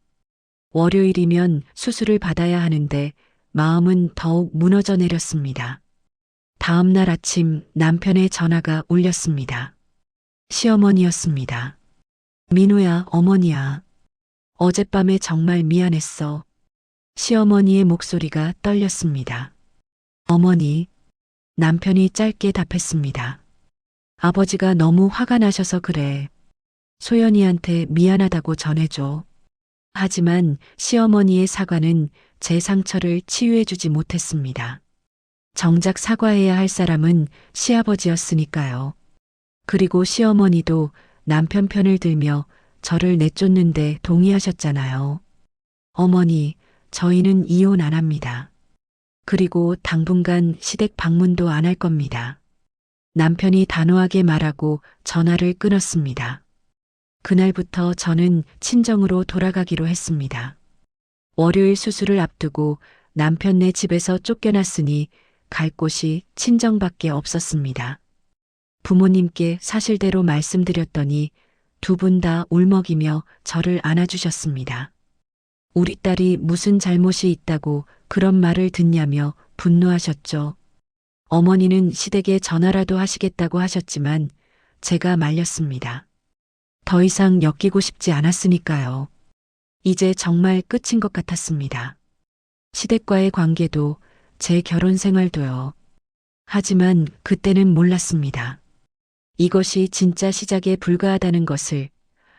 월요일이면 수술을 받아야 하는데 마음은 더욱 무너져 내렸습니다. 다음 날 아침 남편의 전화가 울렸습니다. 시어머니였습니다. 민호야, 어머니야. 어젯밤에 정말 미안했어. 시어머니의 목소리가 떨렸습니다. 어머니, 남편이 짧게 답했습니다. 아버지가 너무 화가 나셔서 그래. 소연이한테 미안하다고 전해줘. 하지만 시어머니의 사과는 제 상처를 치유해주지 못했습니다. 정작 사과해야 할 사람은 시아버지였으니까요. 그리고 시어머니도 남편 편을 들며 저를 내쫓는데 동의하셨잖아요. 어머니, 저희는 이혼 안 합니다. 그리고 당분간 시댁 방문도 안 할 겁니다. 남편이 단호하게 말하고 전화를 끊었습니다. 그날부터 저는 친정으로 돌아가기로 했습니다. 월요일 수술을 앞두고 남편네 집에서 쫓겨났으니 갈 곳이 친정밖에 없었습니다. 부모님께 사실대로 말씀드렸더니 두 분 다 울먹이며 저를 안아주셨습니다. 우리 딸이 무슨 잘못이 있다고 그런 말을 듣냐며 분노하셨죠. 어머니는 시댁에 전화라도 하시겠다고 하셨지만 제가 말렸습니다. 더 이상 엮이고 싶지 않았으니까요. 이제 정말 끝인 것 같았습니다. 시댁과의 관계도 제 결혼 생활도요. 하지만 그때는 몰랐습니다. 이것이 진짜 시작에 불과하다는 것을,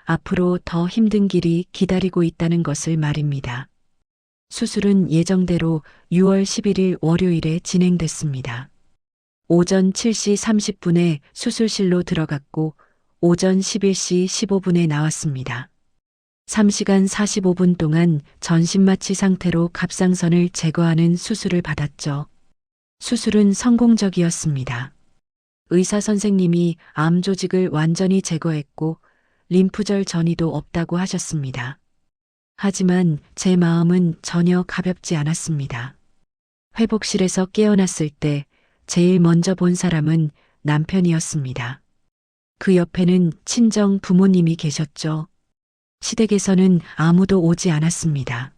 앞으로 더 힘든 길이 기다리고 있다는 것을 말입니다. 수술은 예정대로 6월 11일 월요일에 진행됐습니다. 오전 7시 30분에 수술실로 들어갔고 오전 11시 15분에 나왔습니다. 3시간 45분 동안 전신마취 상태로 갑상선을 제거하는 수술을 받았죠. 수술은 성공적이었습니다. 의사 선생님이 암 조직을 완전히 제거했고 림프절 전이도 없다고 하셨습니다. 하지만 제 마음은 전혀 가볍지 않았습니다. 회복실에서 깨어났을 때 제일 먼저 본 사람은 남편이었습니다. 그 옆에는 친정 부모님이 계셨죠. 시댁에서는 아무도 오지 않았습니다.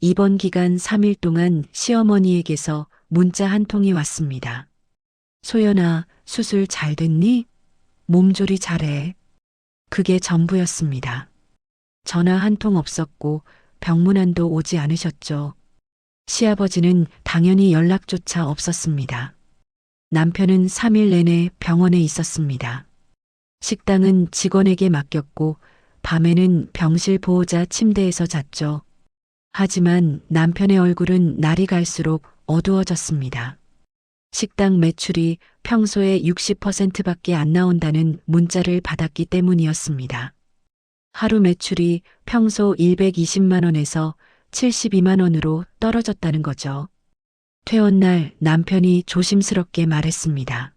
입원 기간 3일 동안 시어머니에게서 문자 한 통이 왔습니다. 소연아, 수술 잘 됐니? 몸조리 잘해. 그게 전부였습니다. 전화 한 통 없었고 병문안도 오지 않으셨죠. 시아버지는 당연히 연락조차 없었습니다. 남편은 3일 내내 병원에 있었습니다. 식당은 직원에게 맡겼고 밤에는 병실 보호자 침대에서 잤죠. 하지만 남편의 얼굴은 날이 갈수록 어두워졌습니다. 식당 매출이 평소의 60%밖에 안 나온다는 문자를 받았기 때문이었습니다. 하루 매출이 평소 120만 원에서 72만 원으로 떨어졌다는 거죠. 퇴원날 남편이 조심스럽게 말했습니다.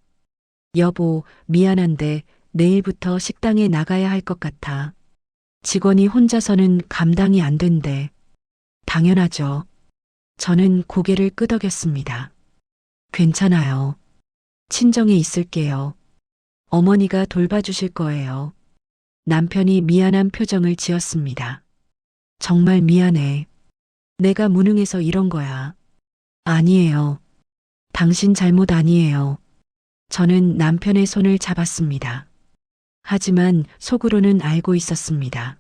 여보, 미안한데 내일부터 식당에 나가야 할 것 같아. 직원이 혼자서는 감당이 안 된대. 당연하죠. 저는 고개를 끄덕였습니다. 괜찮아요. 친정에 있을게요. 어머니가 돌봐주실 거예요. 남편이 미안한 표정을 지었습니다. 정말 미안해. 내가 무능해서 이런 거야. 아니에요. 당신 잘못 아니에요. 저는 남편의 손을 잡았습니다. 하지만 속으로는 알고 있었습니다.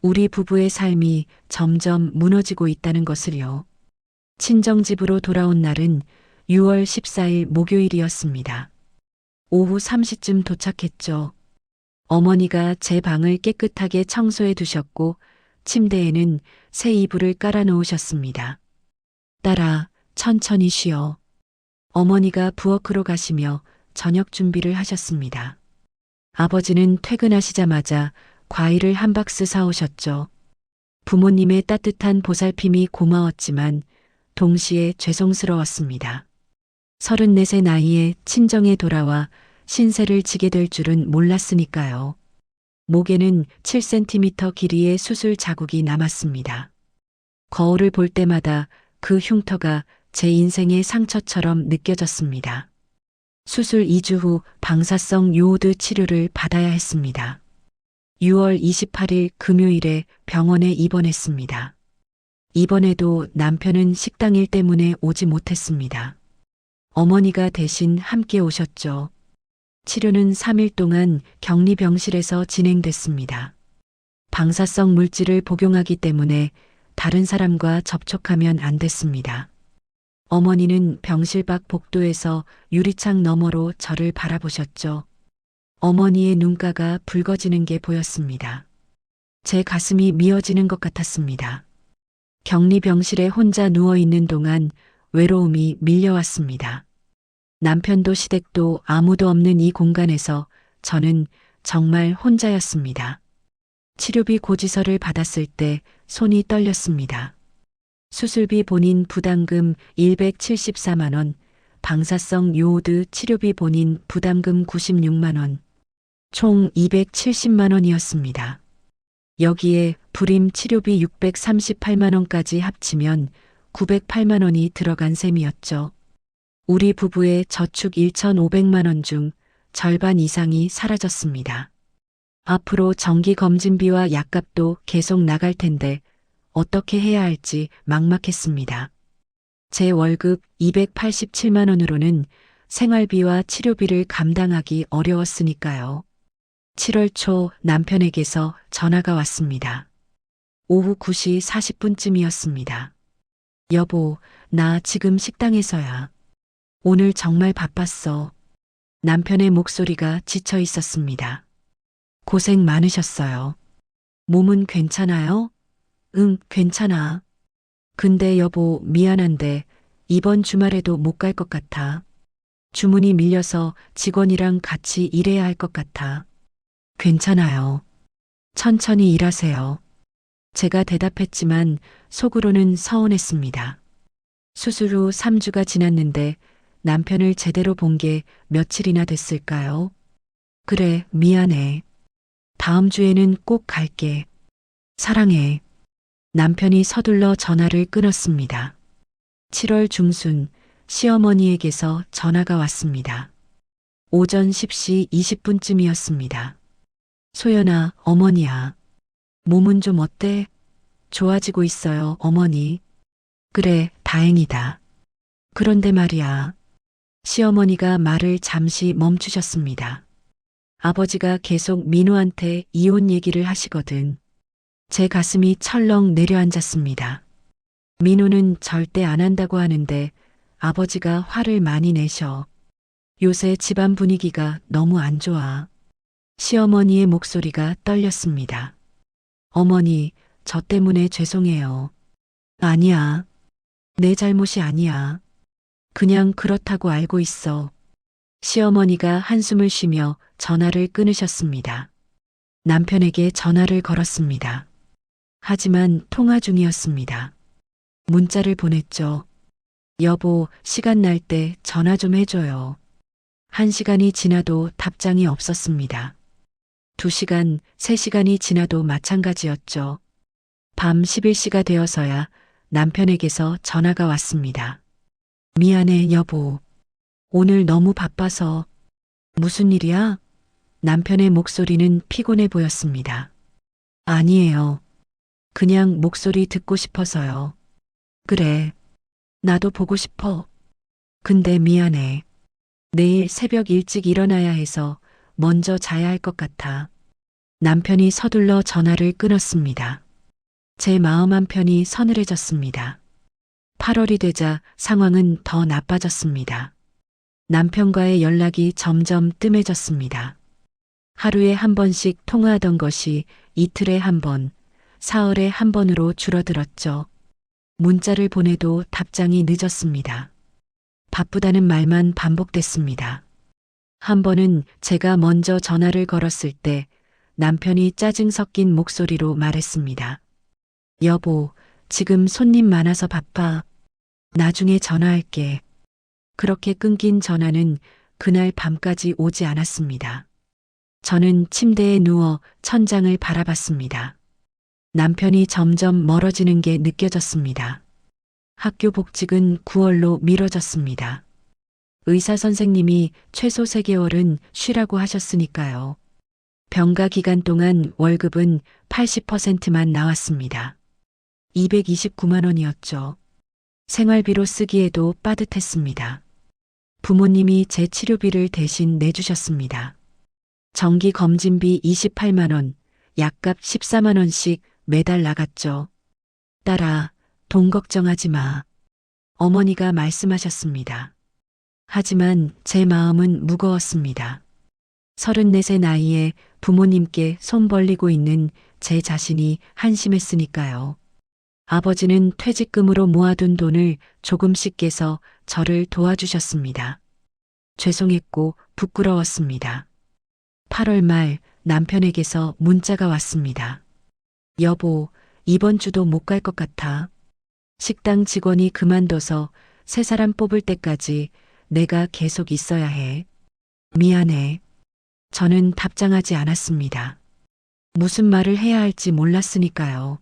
우리 부부의 삶이 점점 무너지고 있다는 것을요. 친정집으로 돌아온 날은 6월 14일 목요일이었습니다. 오후 3시쯤 도착했죠. 어머니가 제 방을 깨끗하게 청소해 두셨고 침대에는 새 이불을 깔아 놓으셨습니다. 딸아, 천천히 쉬어. 어머니가 부엌으로 가시며 저녁 준비를 하셨습니다. 아버지는 퇴근하시자마자 과일을 한 박스 사오셨죠. 부모님의 따뜻한 보살핌이 고마웠지만 동시에 죄송스러웠습니다. 34세 나이에 친정에 돌아와 신세를 지게 될 줄은 몰랐으니까요. 목에는 7cm 길이의 수술 자국이 남았습니다. 거울을 볼 때마다 그 흉터가 제 인생의 상처처럼 느껴졌습니다. 수술 2주 후 방사성 요오드 치료를 받아야 했습니다. 6월 28일 금요일에 병원에 입원했습니다. 이번에도 남편은 식당 일 때문에 오지 못했습니다. 어머니가 대신 함께 오셨죠. 치료는 3일 동안 격리병실에서 진행됐습니다. 방사성 물질을 복용하기 때문에 다른 사람과 접촉하면 안 됐습니다. 어머니는 병실 밖 복도에서 유리창 너머로 저를 바라보셨죠. 어머니의 눈가가 붉어지는 게 보였습니다. 제 가슴이 미어지는 것 같았습니다. 격리병실에 혼자 누워있는 동안 외로움이 밀려왔습니다. 남편도 시댁도 아무도 없는 이 공간에서 저는 정말 혼자였습니다. 치료비 고지서를 받았을 때 손이 떨렸습니다. 수술비 본인 부담금 174만 원, 방사성 요오드 치료비 본인 부담금 96만 원, 총 270만 원이었습니다. 여기에 불임 치료비 638만 원까지 합치면 908만 원이 들어간 셈이었죠. 우리 부부의 저축 1,500만 원 중 절반 이상이 사라졌습니다. 앞으로 정기검진비와 약값도 계속 나갈 텐데 어떻게 해야 할지 막막했습니다. 제 월급 287만 원으로는 생활비와 치료비를 감당하기 어려웠으니까요. 7월 초 남편에게서 전화가 왔습니다. 오후 9시 40분쯤이었습니다. 여보, 나 지금 식당에서야. 오늘 정말 바빴어. 남편의 목소리가 지쳐 있었습니다. 고생 많으셨어요. 몸은 괜찮아요? 응, 괜찮아. 근데 여보, 미안한데 이번 주말에도 못 갈 것 같아. 주문이 밀려서 직원이랑 같이 일해야 할 것 같아. 괜찮아요. 천천히 일하세요. 제가 대답했지만 속으로는 서운했습니다. 수술 후 3주가 지났는데 남편을 제대로 본 게 며칠이나 됐을까요? 그래, 미안해. 다음 주에는 꼭 갈게. 사랑해. 남편이 서둘러 전화를 끊었습니다. 7월 중순 시어머니에게서 전화가 왔습니다. 오전 10시 20분쯤이었습니다. 소연아, 어머니야. 몸은 좀 어때? 좋아지고 있어요, 어머니. 그래, 다행이다. 그런데 말이야. 시어머니가 말을 잠시 멈추셨습니다. 아버지가 계속 민호한테 이혼 얘기를 하시거든. 제 가슴이 철렁 내려앉았습니다. 민호는 절대 안 한다고 하는데 아버지가 화를 많이 내셔. 요새 집안 분위기가 너무 안 좋아. 시어머니의 목소리가 떨렸습니다. 어머니, 저 때문에 죄송해요. 아니야. 내 잘못이 아니야. 그냥 그렇다고 알고 있어. 시어머니가 한숨을 쉬며 전화를 끊으셨습니다. 남편에게 전화를 걸었습니다. 하지만 통화 중이었습니다. 문자를 보냈죠. 여보, 시간 날 때 전화 좀 해줘요. 1시간이 지나도 답장이 없었습니다. 2시간, 3시간이 지나도 마찬가지였죠. 밤 11시가 되어서야 남편에게서 전화가 왔습니다. 미안해, 여보. 오늘 너무 바빠서. 무슨 일이야? 남편의 목소리는 피곤해 보였습니다. 아니에요. 그냥 목소리 듣고 싶어서요. 그래. 나도 보고 싶어. 근데 미안해. 내일 새벽 일찍 일어나야 해서 먼저 자야 할 것 같아. 남편이 서둘러 전화를 끊었습니다. 제 마음 한편이 서늘해졌습니다. 8월이 되자 상황은 더 나빠졌습니다. 남편과의 연락이 점점 뜸해졌습니다. 하루에 한 번씩 통화하던 것이 이틀에 한 번, 사흘에 한 번으로 줄어들었죠. 문자를 보내도 답장이 늦었습니다. 바쁘다는 말만 반복됐습니다. 한 번은 제가 먼저 전화를 걸었을 때 남편이 짜증 섞인 목소리로 말했습니다. 여보, 지금 손님 많아서 바빠. 나중에 전화할게. 그렇게 끊긴 전화는 그날 밤까지 오지 않았습니다. 저는 침대에 누워 천장을 바라봤습니다. 남편이 점점 멀어지는 게 느껴졌습니다. 학교 복직은 9월로 미뤄졌습니다. 의사 선생님이 최소 3개월은 쉬라고 하셨으니까요. 병가 기간 동안 월급은 80%만 나왔습니다. 229만 원이었죠. 생활비로 쓰기에도 빠듯했습니다. 부모님이 제 치료비를 대신 내주셨습니다. 정기 검진비 28만 원, 약값 14만 원씩 매달 나갔죠. 딸아, 돈 걱정하지 마. 어머니가 말씀하셨습니다. 하지만 제 마음은 무거웠습니다. 34세 나이에 부모님께 손 벌리고 있는 제 자신이 한심했으니까요. 아버지는 퇴직금으로 모아둔 돈을 조금씩 깨서 저를 도와주셨습니다. 죄송했고 부끄러웠습니다. 8월 말 남편에게서 문자가 왔습니다. 여보, 이번 주도 못 갈 것 같아. 식당 직원이 그만둬서 새 사람 뽑을 때까지 내가 계속 있어야 해. 미안해. 저는 답장하지 않았습니다. 무슨 말을 해야 할지 몰랐으니까요.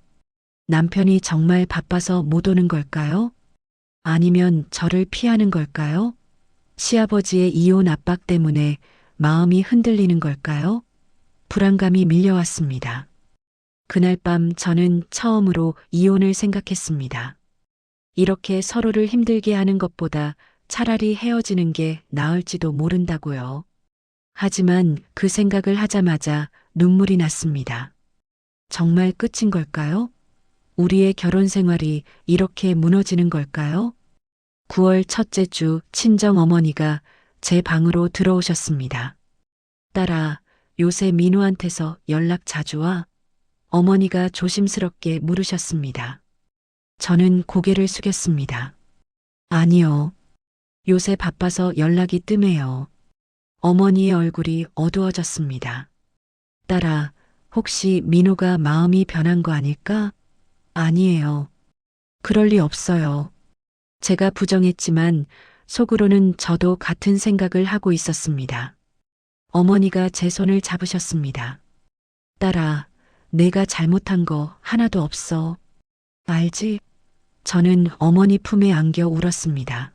남편이 정말 바빠서 못 오는 걸까요? 아니면 저를 피하는 걸까요? 시아버지의 이혼 압박 때문에 마음이 흔들리는 걸까요? 불안감이 밀려왔습니다. 그날 밤 저는 처음으로 이혼을 생각했습니다. 이렇게 서로를 힘들게 하는 것보다 차라리 헤어지는 게 나을지도 모른다고요. 하지만 그 생각을 하자마자 눈물이 났습니다. 정말 끝인 걸까요? 우리의 결혼 생활이 이렇게 무너지는 걸까요? 9월 첫째 주 친정 어머니가 제 방으로 들어오셨습니다. 딸아, 요새 민우한테서 연락 자주 와? 어머니가 조심스럽게 물으셨습니다. 저는 고개를 숙였습니다. 아니요. 요새 바빠서 연락이 뜸해요. 어머니의 얼굴이 어두워졌습니다. 딸아, 혹시 민우가 마음이 변한 거 아닐까? 아니에요. 그럴 리 없어요. 제가 부정했지만 속으로는 저도 같은 생각을 하고 있었습니다. 어머니가 제 손을 잡으셨습니다. 딸아, 내가 잘못한 거 하나도 없어. 알지? 저는 어머니 품에 안겨 울었습니다.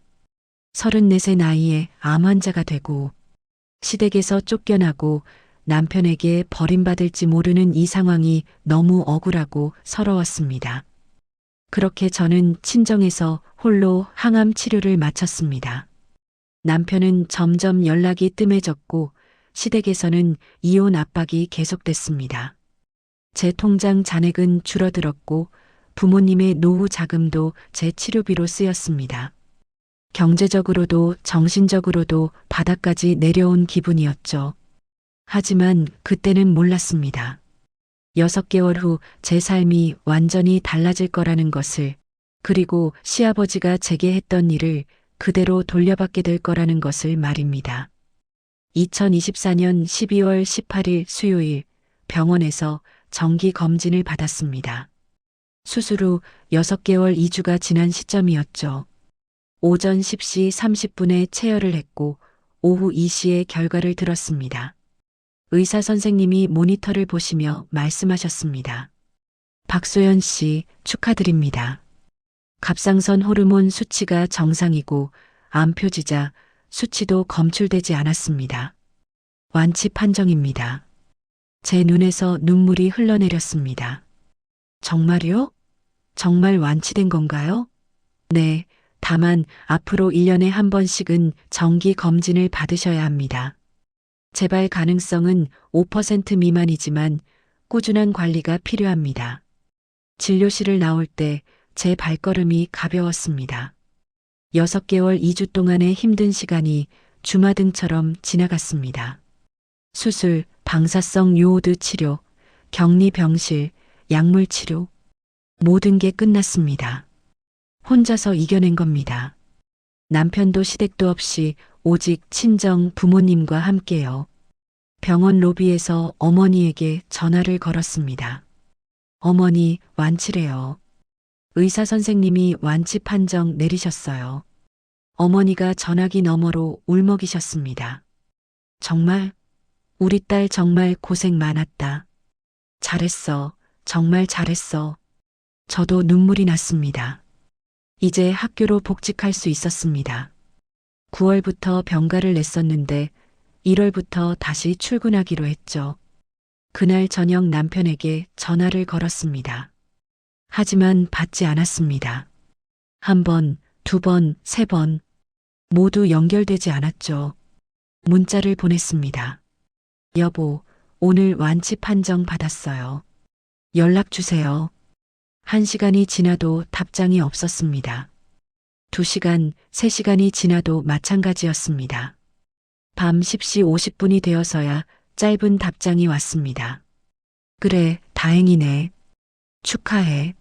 34세 나이에 암 환자가 되고 시댁에서 쫓겨나고 남편에게 버림받을지 모르는 이 상황이 너무 억울하고 서러웠습니다. 그렇게 저는 친정에서 홀로 항암 치료를 마쳤습니다. 남편은 점점 연락이 뜸해졌고 시댁에서는 이혼 압박이 계속됐습니다. 제 통장 잔액은 줄어들었고 부모님의 노후 자금도 제 치료비로 쓰였습니다. 경제적으로도 정신적으로도 바닥까지 내려온 기분이었죠. 하지만 그때는 몰랐습니다. 6개월 후 제 삶이 완전히 달라질 거라는 것을, 그리고 시아버지가 제게 했던 일을 그대로 돌려받게 될 거라는 것을 말입니다. 2024년 12월 18일 수요일 병원에서 정기 검진을 받았습니다. 수술 후 6개월 2주가 지난 시점이었죠. 오전 10시 30분에 체열을 했고 오후 2시에 결과를 들었습니다. 의사 선생님이 모니터를 보시며 말씀하셨습니다. 박소연 씨, 축하드립니다. 갑상선 호르몬 수치가 정상이고 암 표지자 수치도 검출되지 않았습니다. 완치 판정입니다. 제 눈에서 눈물이 흘러내렸습니다. 정말요? 정말 완치된 건가요? 네, 다만 앞으로 1년에 한 번씩은 정기 검진을 받으셔야 합니다. 재발 가능성은 5% 미만이지만 꾸준한 관리가 필요합니다. 진료실을 나올 때 제 발걸음이 가벼웠습니다. 6개월 2주 동안의 힘든 시간이 주마등처럼 지나갔습니다. 수술, 방사성 요오드 치료, 격리 병실, 약물 치료, 모든 게 끝났습니다. 혼자서 이겨낸 겁니다. 남편도 시댁도 없이 오직 친정 부모님과 함께요. 병원 로비에서 어머니에게 전화를 걸었습니다. 어머니, 완치래요. 의사 선생님이 완치 판정 내리셨어요. 어머니가 전화기 너머로 울먹이셨습니다. 정말? 우리 딸 정말 고생 많았다. 잘했어. 정말 잘했어. 저도 눈물이 났습니다. 이제 학교로 복직할 수 있었습니다. 9월부터 병가를 냈었는데 1월부터 다시 출근하기로 했죠. 그날 저녁 남편에게 전화를 걸었습니다. 하지만 받지 않았습니다. 1번, 2번, 3번 모두 연결되지 않았죠. 문자를 보냈습니다. 여보, 오늘 완치 판정 받았어요. 연락 주세요. 1시간이 지나도 답장이 없었습니다. 2시간, 3시간이 지나도 마찬가지였습니다. 밤 10시 50분이 되어서야 짧은 답장이 왔습니다. 그래, 다행이네. 축하해.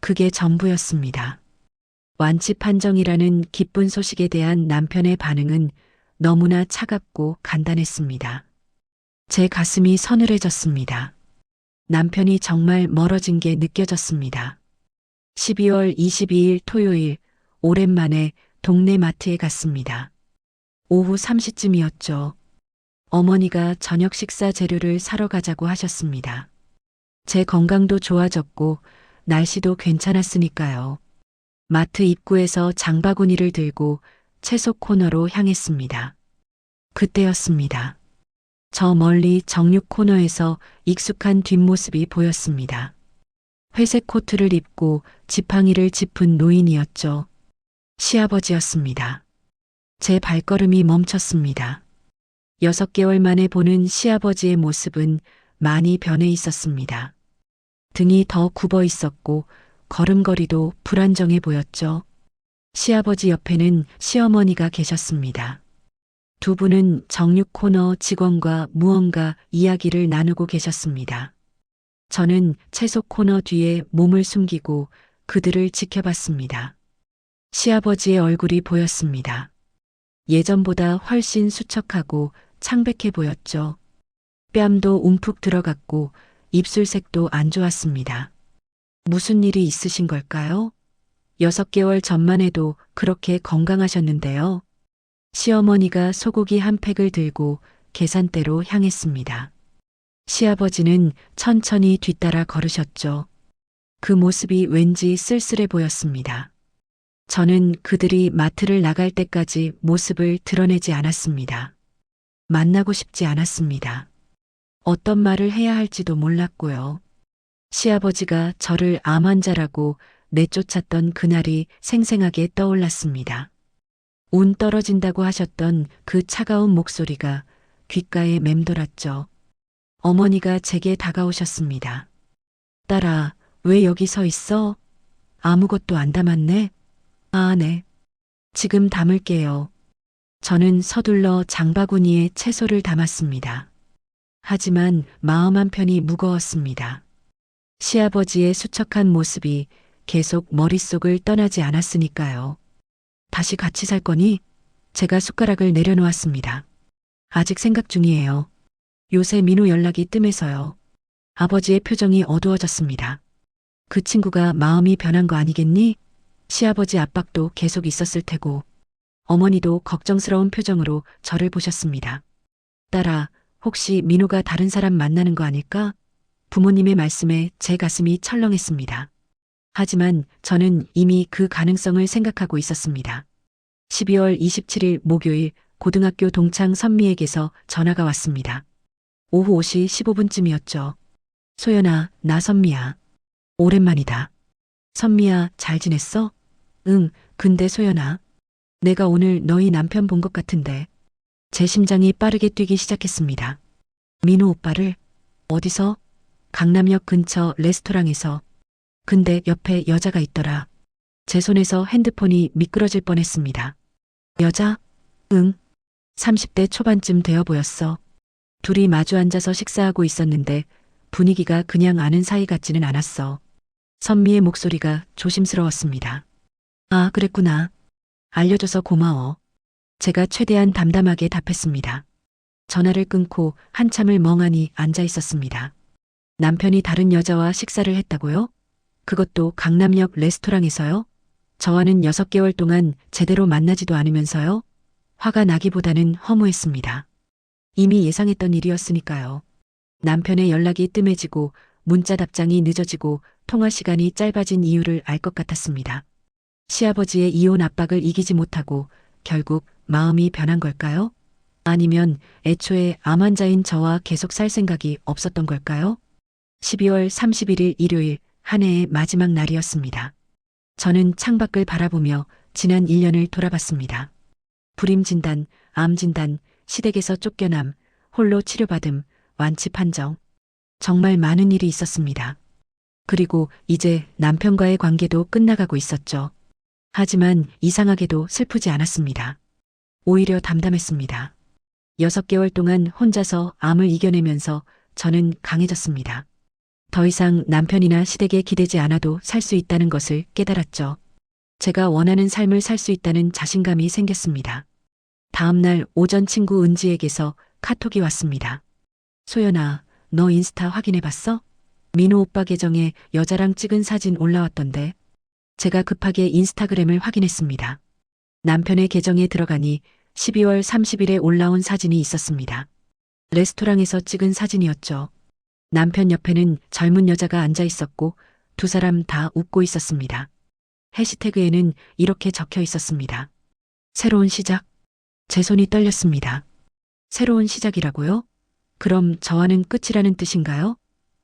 그게 전부였습니다. 완치 판정이라는 기쁜 소식에 대한 남편의 반응은 너무나 차갑고 간단했습니다. 제 가슴이 서늘해졌습니다. 남편이 정말 멀어진 게 느껴졌습니다. 12월 22일 토요일, 오랜만에 동네 마트에 갔습니다. 오후 3시쯤이었죠. 어머니가 저녁 식사 재료를 사러 가자고 하셨습니다. 제 건강도 좋아졌고 날씨도 괜찮았으니까요. 마트 입구에서 장바구니를 들고 채소 코너로 향했습니다. 그때였습니다. 저 멀리 정육 코너에서 익숙한 뒷모습이 보였습니다. 회색 코트를 입고 지팡이를 짚은 노인이었죠. 시아버지였습니다. 제 발걸음이 멈췄습니다. 6개월 만에 보는 시아버지의 모습은 많이 변해 있었습니다. 등이 더 굽어 있었고 걸음걸이도 불안정해 보였죠. 시아버지 옆에는 시어머니가 계셨습니다. 두 분은 정육 코너 직원과 무언가 이야기를 나누고 계셨습니다. 저는 채소 코너 뒤에 몸을 숨기고 그들을 지켜봤습니다. 시아버지의 얼굴이 보였습니다. 예전보다 훨씬 수척하고 창백해 보였죠. 뺨도 움푹 들어갔고 입술색도 안 좋았습니다. 무슨 일이 있으신 걸까요? 6개월 전만 해도 그렇게 건강하셨는데요. 시어머니가 소고기 한 팩을 들고 계산대로 향했습니다. 시아버지는 천천히 뒤따라 걸으셨죠. 그 모습이 왠지 쓸쓸해 보였습니다. 저는 그들이 마트를 나갈 때까지 모습을 드러내지 않았습니다. 만나고 싶지 않았습니다. 어떤 말을 해야 할지도 몰랐고요. 시아버지가 저를 암 환자라고 내쫓았던 그날이 생생하게 떠올랐습니다. 운 떨어진다고 하셨던 그 차가운 목소리가 귓가에 맴돌았죠. 어머니가 제게 다가오셨습니다. 딸아, 왜 여기 서 있어? 아무것도 안 담았네? 아, 네. 지금 담을게요. 저는 서둘러 장바구니에 채소를 담았습니다. 하지만 마음 한편이 무거웠습니다. 시아버지의 수척한 모습이 계속 머릿속을 떠나지 않았으니까요. 다시 같이 살 거니? 제가 숟가락을 내려놓았습니다. 아직 생각 중이에요. 요새 민호 연락이 뜸해서요. 아버지의 표정이 어두워졌습니다. 그 친구가 마음이 변한 거 아니겠니? 시아버지 압박도 계속 있었을 테고 어머니도 걱정스러운 표정으로 저를 보셨습니다. 딸아, 혹시 민호가 다른 사람 만나는 거 아닐까? 부모님의 말씀에 제 가슴이 철렁했습니다. 하지만 저는 이미 그 가능성을 생각하고 있었습니다. 12월 27일 목요일 고등학교 동창 선미에게서 전화가 왔습니다. 오후 5시 15분쯤이었죠. 소연아, 나 선미야. 오랜만이다. 선미야, 잘 지냈어? 응, 근데 소연아. 내가 오늘 너희 남편 본 것 같은데. 제 심장이 빠르게 뛰기 시작했습니다. 민호 오빠를? 어디서? 강남역 근처 레스토랑에서. 근데 옆에 여자가 있더라. 제 손에서 핸드폰이 미끄러질 뻔했습니다. 여자? 응. 30대 초반쯤 되어 보였어. 둘이 마주 앉아서 식사하고 있었는데 분위기가 그냥 아는 사이 같지는 않았어. 선미의 목소리가 조심스러웠습니다. 아, 그랬구나. 알려줘서 고마워. 제가 최대한 담담하게 답했습니다. 전화를 끊고 한참을 멍하니 앉아 있었습니다. 남편이 다른 여자와 식사를 했다고요? 그것도 강남역 레스토랑에서요? 저와는 6개월 동안 제대로 만나지도 않으면서요? 화가 나기보다는 허무했습니다. 이미 예상했던 일이었으니까요. 남편의 연락이 뜸해지고 문자 답장이 늦어지고 통화 시간이 짧아진 이유를 알 것 같았습니다. 시아버지의 이혼 압박을 이기지 못하고 결국 마음이 변한 걸까요? 아니면 애초에 암 환자인 저와 계속 살 생각이 없었던 걸까요? 12월 31일 일요일 한 해의 마지막 날이었습니다. 저는 창밖을 바라보며 지난 1년을 돌아봤습니다. 불임 진단, 암 진단, 시댁에서 쫓겨남, 홀로 치료받음, 완치 판정. 정말 많은 일이 있었습니다. 그리고 이제 남편과의 관계도 끝나가고 있었죠. 하지만 이상하게도 슬프지 않았습니다. 오히려 담담했습니다. 6개월 동안 혼자서 암을 이겨내면서 저는 강해졌습니다. 더 이상 남편이나 시댁에 기대지 않아도 살 수 있다는 것을 깨달았죠. 제가 원하는 삶을 살 수 있다는 자신감이 생겼습니다. 다음 날 오전 친구 은지에게서 카톡이 왔습니다. 소연아, 너 인스타 확인해봤어? 민호 오빠 계정에 여자랑 찍은 사진 올라왔던데. 제가 급하게 인스타그램을 확인했습니다. 남편의 계정에 들어가니 12월 30일에 올라온 사진이 있었습니다. 레스토랑에서 찍은 사진이었죠. 남편 옆에는 젊은 여자가 앉아 있었고 두 사람 다 웃고 있었습니다. 해시태그에는 이렇게 적혀 있었습니다. 새로운 시작. 제 손이 떨렸습니다. 새로운 시작이라고요? 그럼 저와는 끝이라는 뜻인가요?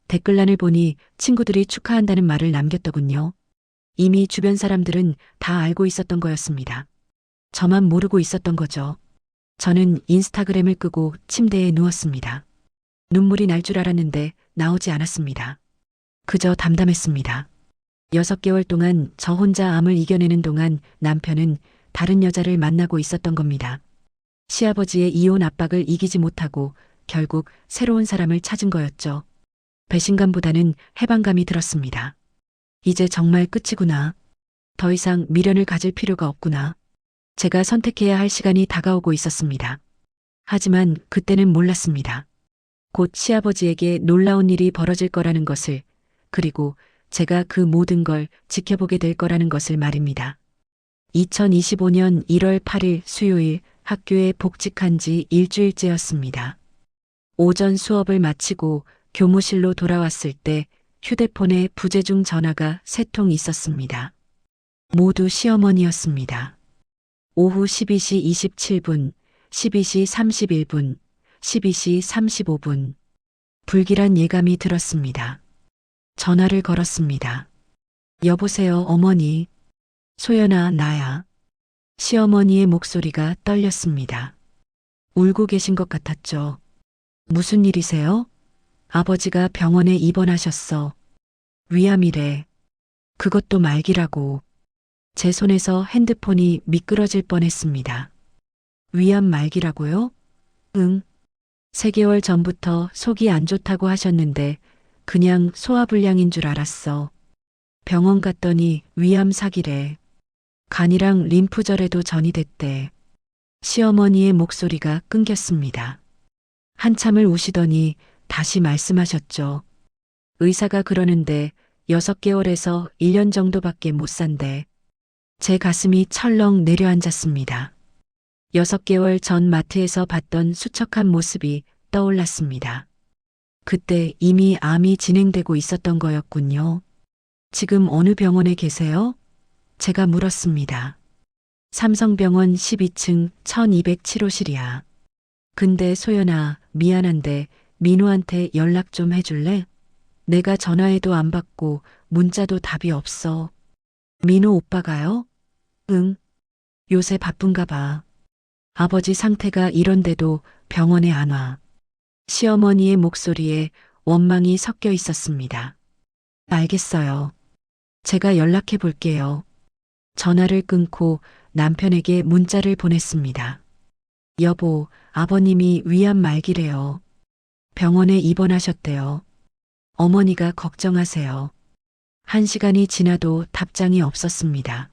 댓글란을 보니 친구들이 축하한다는 말을 남겼더군요. 이미 주변 사람들은 다 알고 있었던 거였습니다. 저만 모르고 있었던 거죠. 저는 인스타그램을 끄고 침대에 누웠습니다. 눈물이 날 줄 알았는데 나오지 않았습니다. 그저 담담했습니다. 6개월 동안 저 혼자 암을 이겨내는 동안 남편은 다른 여자를 만나고 있었던 겁니다. 시아버지의 이혼 압박을 이기지 못하고 결국 새로운 사람을 찾은 거였죠. 배신감보다는 해방감이 들었습니다. 이제 정말 끝이구나. 더 이상 미련을 가질 필요가 없구나. 제가 선택해야 할 시간이 다가오고 있었습니다. 하지만 그때는 몰랐습니다. 곧 시아버지에게 놀라운 일이 벌어질 거라는 것을, 그리고 제가 그 모든 걸 지켜보게 될 거라는 것을 말입니다. 2025년 1월 8일 수요일 학교에 복직한 지 일주일째였습니다. 오전 수업을 마치고 교무실로 돌아왔을 때 휴대폰에 부재중 전화가 3통 있었습니다. 모두 시어머니였습니다. 오후 12시 27분, 12시 31분, 12시 35분. 불길한 예감이 들었습니다. 전화를 걸었습니다. 여보세요, 어머니. 소연아, 나야. 시어머니의 목소리가 떨렸습니다. 울고 계신 것 같았죠. 무슨 일이세요? 아버지가 병원에 입원하셨어. 위암이래. 그것도 말기라고. 제 손에서 핸드폰이 미끄러질 뻔했습니다. 위암 말기라고요? 응. 3개월 전부터 속이 안 좋다고 하셨는데 그냥 소화불량인 줄 알았어. 병원 갔더니 위암 사기래. 간이랑 림프절에도 전이 됐대. 시어머니의 목소리가 끊겼습니다. 한참을 우시더니 다시 말씀하셨죠. 의사가 그러는데 6개월에서 1년 정도밖에 못 산대. 제 가슴이 철렁 내려앉았습니다. 6개월 전 마트에서 봤던 수척한 모습이 떠올랐습니다. 그때 이미 암이 진행되고 있었던 거였군요. 지금 어느 병원에 계세요? 제가 물었습니다. 삼성병원 12층 1207호실이야. 근데 소연아, 미안한데 민우한테 연락 좀 해줄래? 내가 전화해도 안 받고 문자도 답이 없어. 민우 오빠가요? 응. 요새 바쁜가 봐. 아버지 상태가 이런데도 병원에 안 와. 시어머니의 목소리에 원망이 섞여 있었습니다. 알겠어요. 제가 연락해 볼게요. 전화를 끊고 남편에게 문자를 보냈습니다. 여보, 아버님이 위암 말기래요. 병원에 입원하셨대요. 어머니가 걱정하세요. 1시간이 지나도 답장이 없었습니다.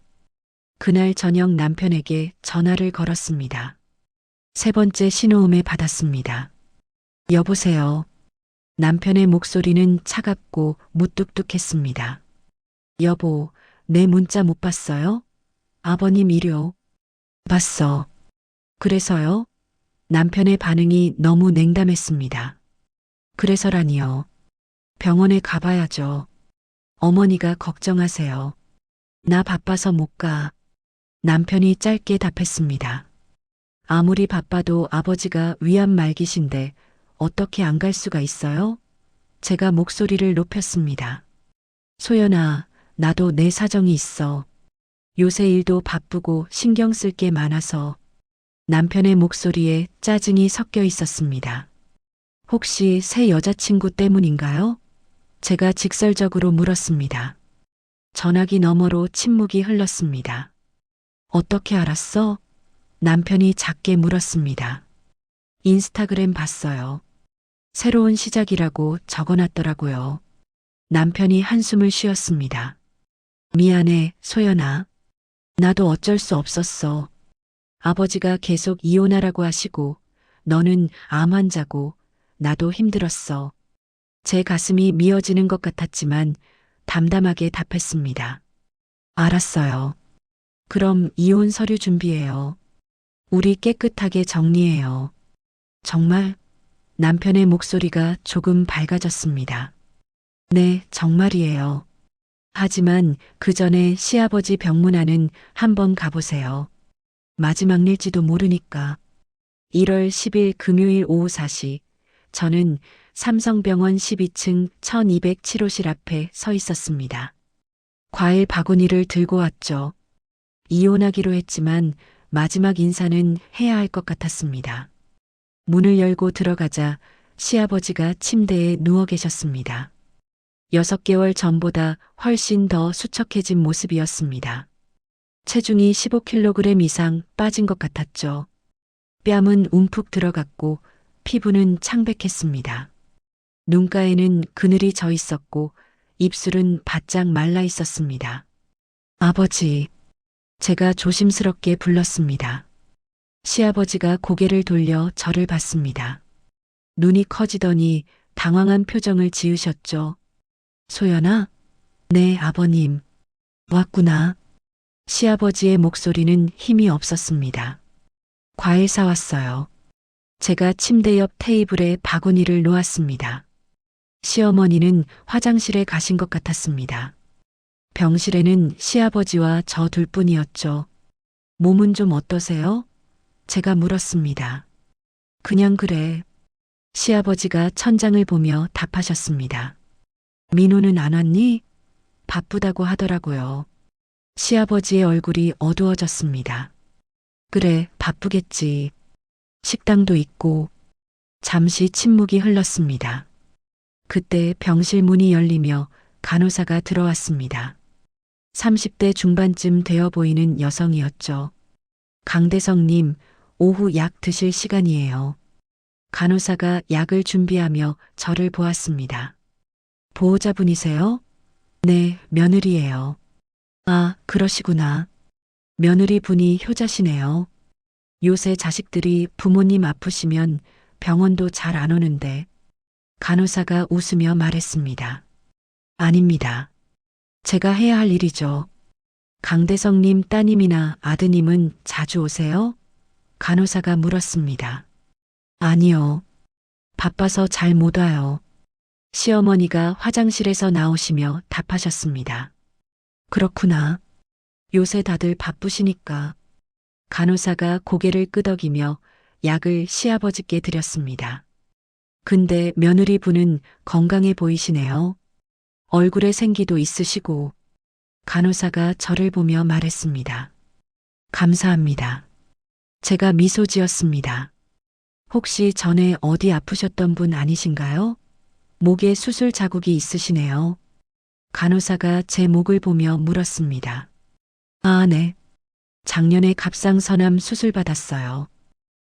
그날 저녁 남편에게 전화를 걸었습니다. 3번째 신호음에 받았습니다. 여보세요. 남편의 목소리는 차갑고 무뚝뚝했습니다. 여보, 내 문자 못 봤어요? 아버님 일요. 봤어. 그래서요? 남편의 반응이 너무 냉담했습니다. 그래서라니요. 병원에 가봐야죠. 어머니가 걱정하세요. 나 바빠서 못 가. 남편이 짧게 답했습니다. 아무리 바빠도 아버지가 위암 말기신데 어떻게 안 갈 수가 있어요? 제가 목소리를 높였습니다. 소연아, 나도 내 사정이 있어. 요새 일도 바쁘고 신경 쓸 게 많아서. 남편의 목소리에 짜증이 섞여 있었습니다. 혹시 새 여자친구 때문인가요? 제가 직설적으로 물었습니다. 전화기 너머로 침묵이 흘렀습니다. 어떻게 알았어? 남편이 작게 물었습니다. 인스타그램 봤어요. 새로운 시작이라고 적어놨더라고요. 남편이 한숨을 쉬었습니다. 미안해, 소연아. 나도 어쩔 수 없었어. 아버지가 계속 이혼하라고 하시고 너는 암 환자고 나도 힘들었어. 제 가슴이 미어지는 것 같았지만 담담하게 답했습니다. 알았어요. 그럼 이혼 서류 준비해요. 우리 깨끗하게 정리해요. 정말? 남편의 목소리가 조금 밝아졌습니다. 네, 정말이에요. 하지만 그 전에 시아버지 병문안은 한번 가보세요. 마지막 일지도 모르니까. 1월 10일 금요일 오후 4시, 저는 삼성병원 12층 1207호실 앞에 서 있었습니다. 과일 바구니를 들고 왔죠. 이혼하기로 했지만 마지막 인사는 해야 할 것 같았습니다. 문을 열고 들어가자 시아버지가 침대에 누워 계셨습니다. 6개월 전보다 훨씬 더 수척해진 모습이었습니다. 체중이 15kg 이상 빠진 것 같았죠. 뺨은 움푹 들어갔고 피부는 창백했습니다. 눈가에는 그늘이 져 있었고 입술은 바짝 말라 있었습니다. 아버지, 제가 조심스럽게 불렀습니다. 시아버지가 고개를 돌려 저를 봤습니다. 눈이 커지더니 당황한 표정을 지으셨죠. 소연아? 네, 아버님. 왔구나. 시아버지의 목소리는 힘이 없었습니다. 과일 사왔어요. 제가 침대 옆 테이블에 바구니를 놓았습니다. 시어머니는 화장실에 가신 것 같았습니다. 병실에는 시아버지와 저 둘뿐이었죠. 몸은 좀 어떠세요? 제가 물었습니다. 그냥 그래. 시아버지가 천장을 보며 답하셨습니다. 민호는 안 왔니? 바쁘다고 하더라고요. 시아버지의 얼굴이 어두워졌습니다. 그래, 바쁘겠지. 식당도 있고. 잠시 침묵이 흘렀습니다. 그때 병실 문이 열리며 간호사가 들어왔습니다. 30대 중반쯤 되어 보이는 여성이었죠. 강대성님, 오후 약 드실 시간이에요. 간호사가 약을 준비하며 저를 보았습니다. 보호자분이세요? 네, 며느리예요. 아, 그러시구나. 며느리 분이 효자시네요. 요새 자식들이 부모님 아프시면 병원도 잘 안 오는데. 간호사가 웃으며 말했습니다. 아닙니다. 제가 해야 할 일이죠. 강대성님 따님이나 아드님은 자주 오세요? 간호사가 물었습니다. 아니요. 바빠서 잘 못 와요. 시어머니가 화장실에서 나오시며 답하셨습니다. 그렇구나. 요새 다들 바쁘시니까. 간호사가 고개를 끄덕이며 약을 시아버지께 드렸습니다. 근데 며느리 분은 건강해 보이시네요. 얼굴에 생기도 있으시고. 간호사가 저를 보며 말했습니다. 감사합니다. 제가 미소 지었습니다. 혹시 전에 어디 아프셨던 분 아니신가요? 목에 수술 자국이 있으시네요. 간호사가 제 목을 보며 물었습니다. 아, 네. 작년에 갑상선암 수술 받았어요.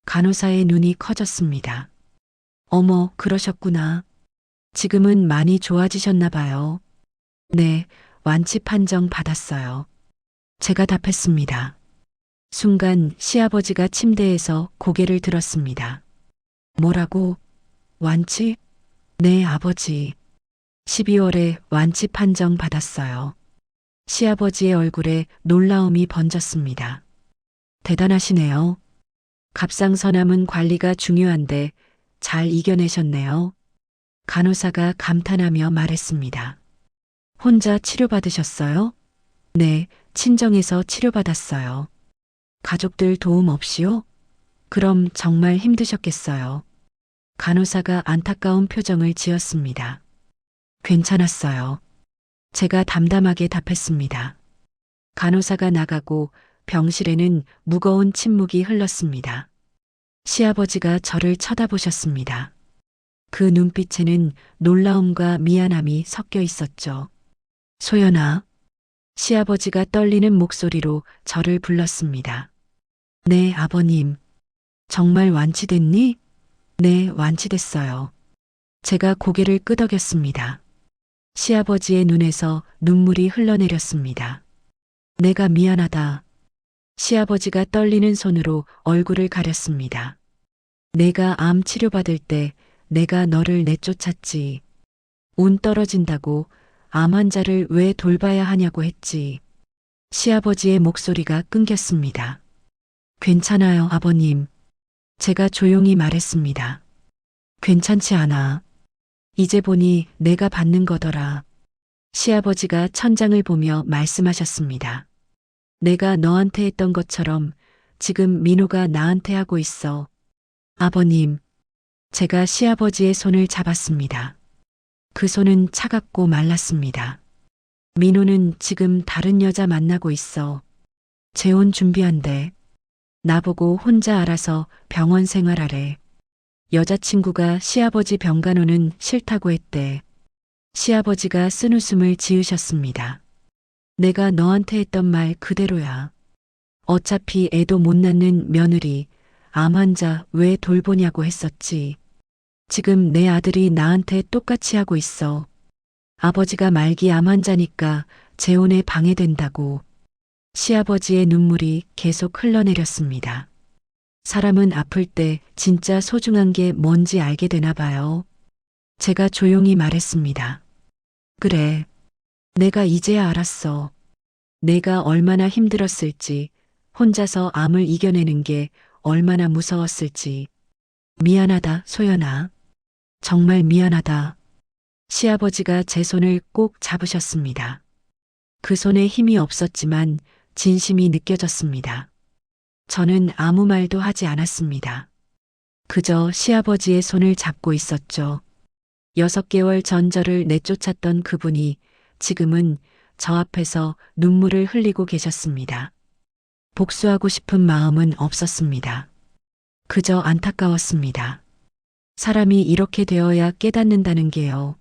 간호사의 눈이 커졌습니다. 어머, 그러셨구나. 지금은 많이 좋아지셨나 봐요. 네, 완치 판정 받았어요. 제가 답했습니다. 순간 시아버지가 침대에서 고개를 들었습니다. 뭐라고? 완치? 네, 아버지. 12월에 완치 판정 받았어요. 시아버지의 얼굴에 놀라움이 번졌습니다. 대단하시네요. 갑상선암은 관리가 중요한데 잘 이겨내셨네요. 간호사가 감탄하며 말했습니다. 혼자 치료받으셨어요? 네, 친정에서 치료받았어요. 가족들 도움 없이요? 그럼 정말 힘드셨겠어요. 간호사가 안타까운 표정을 지었습니다. 괜찮았어요. 제가 담담하게 답했습니다. 간호사가 나가고 병실에는 무거운 침묵이 흘렀습니다. 시아버지가 저를 쳐다보셨습니다. 그 눈빛에는 놀라움과 미안함이 섞여 있었죠. 소연아. 시아버지가 떨리는 목소리로 저를 불렀습니다. 네, 아버님. 정말 완치됐니? 네, 완치됐어요. 제가 고개를 끄덕였습니다. 시아버지의 눈에서 눈물이 흘러내렸습니다. 내가 미안하다. 시아버지가 떨리는 손으로 얼굴을 가렸습니다. 내가 암 치료받을 때 내가 너를 내쫓았지. 운 떨어진다고 암 환자를 왜 돌봐야 하냐고 했지. 시아버지의 목소리가 끊겼습니다. 괜찮아요, 아버님. 제가 조용히 말했습니다. 괜찮지 않아. 이제 보니 내가 받는 거더라. 시아버지가 천장을 보며 말씀하셨습니다. 내가 너한테 했던 것처럼 지금 민호가 나한테 하고 있어. 아버님, 제가 시아버지의 손을 잡았습니다. 그 손은 차갑고 말랐습니다. 민호는 지금 다른 여자 만나고 있어. 재혼 준비한대. 나보고 혼자 알아서 병원 생활하래. 여자친구가 시아버지 병간호는 싫다고 했대. 시아버지가 쓴웃음을 지으셨습니다. 내가 너한테 했던 말 그대로야. 어차피 애도 못 낳는 며느리, 암 환자 왜 돌보냐고 했었지. 지금 내 아들이 나한테 똑같이 하고 있어. 아버지가 말기 암 환자니까 재혼에 방해된다고. 시아버지의 눈물이 계속 흘러내렸습니다. 사람은 아플 때 진짜 소중한 게 뭔지 알게 되나 봐요. 제가 조용히 말했습니다. 그래. 내가 이제야 알았어. 내가 얼마나 힘들었을지, 혼자서 암을 이겨내는 게 얼마나 무서웠을지. 미안하다, 소연아. 정말 미안하다. 시아버지가 제 손을 꼭 잡으셨습니다. 그 손에 힘이 없었지만 진심이 느껴졌습니다. 저는 아무 말도 하지 않았습니다. 그저 시아버지의 손을 잡고 있었죠. 6개월 전 저를 내쫓았던 그분이 지금은 저 앞에서 눈물을 흘리고 계셨습니다. 복수하고 싶은 마음은 없었습니다. 그저 안타까웠습니다. 사람이 이렇게 되어야 깨닫는다는 게요.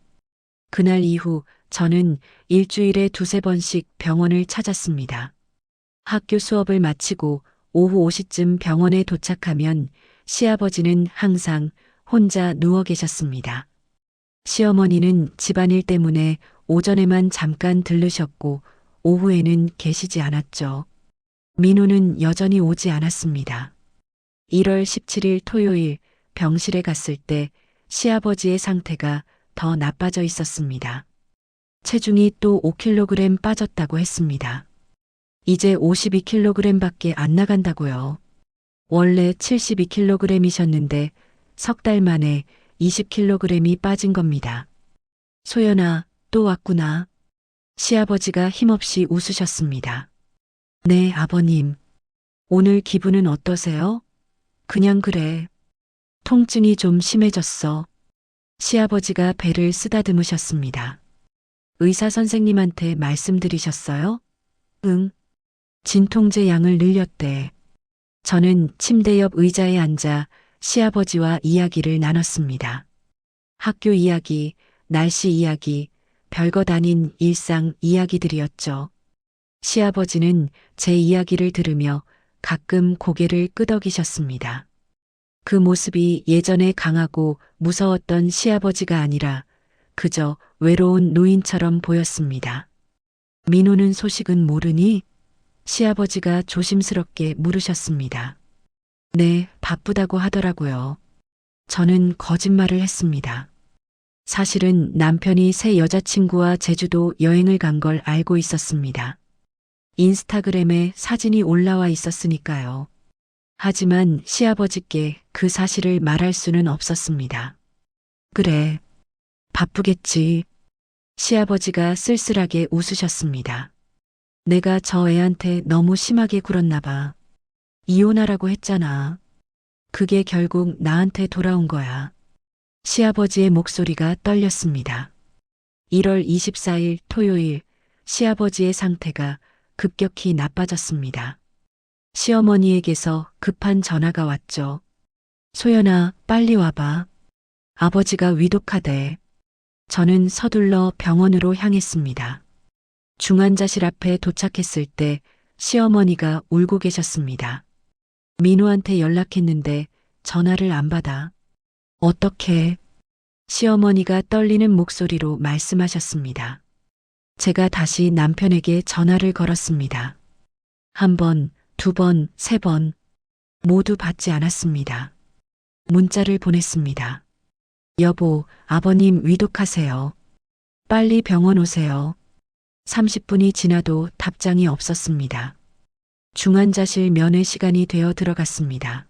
그날 이후 저는 일주일에 2~3번씩 병원을 찾았습니다. 학교 수업을 마치고 오후 5시쯤 병원에 도착하면 시아버지는 항상 혼자 누워 계셨습니다. 시어머니는 집안일 때문에 오전에만 잠깐 들르셨고 오후에는 계시지 않았죠. 민호는 여전히 오지 않았습니다. 1월 17일 토요일 병실에 갔을 때 시아버지의 상태가 더 나빠져 있었습니다. 체중이 또 5kg 빠졌다고 했습니다. 이제 52kg밖에 안 나간다고요. 원래 72kg이셨는데 석 달 만에 20kg이 빠진 겁니다. 소연아, 또 왔구나. 시아버지가 힘없이 웃으셨습니다. 네, 아버님. 오늘 기분은 어떠세요? 그냥 그래. 통증이 좀 심해졌어. 시아버지가 배를 쓰다듬으셨습니다. 의사 선생님한테 말씀드리셨어요? 응. 진통제 양을 늘렸대. 저는 침대 옆 의자에 앉아 시아버지와 이야기를 나눴습니다. 학교 이야기, 날씨 이야기, 별것 아닌 일상 이야기들이었죠. 시아버지는 제 이야기를 들으며 가끔 고개를 끄덕이셨습니다. 그 모습이 예전에 강하고 무서웠던 시아버지가 아니라 그저 외로운 노인처럼 보였습니다. 민호는 소식은 모르니? 시아버지가 조심스럽게 물으셨습니다. 네, 바쁘다고 하더라고요. 저는 거짓말을 했습니다. 사실은 남편이 새 여자친구와 제주도 여행을 간 걸 알고 있었습니다. 인스타그램에 사진이 올라와 있었으니까요. 하지만 시아버지께 그 사실을 말할 수는 없었습니다. 그래, 바쁘겠지. 시아버지가 쓸쓸하게 웃으셨습니다. 내가 저 애한테 너무 심하게 굴었나 봐. 이혼하라고 했잖아. 그게 결국 나한테 돌아온 거야. 시아버지의 목소리가 떨렸습니다. 1월 24일 토요일 시아버지의 상태가 급격히 나빠졌습니다. 시어머니에게서 급한 전화가 왔죠. 소연아, 빨리 와봐. 아버지가 위독하대. 저는 서둘러 병원으로 향했습니다. 중환자실 앞에 도착했을 때 시어머니가 울고 계셨습니다. 민호한테 연락했는데 전화를 안 받아. 어떡해? 시어머니가 떨리는 목소리로 말씀하셨습니다. 제가 다시 남편에게 전화를 걸었습니다. 1번, 2번, 3번 모두 받지 않았습니다. 문자를 보냈습니다. 여보, 아버님 위독하세요. 빨리 병원 오세요. 30분이 지나도 답장이 없었습니다. 중환자실 면회 시간이 되어 들어갔습니다.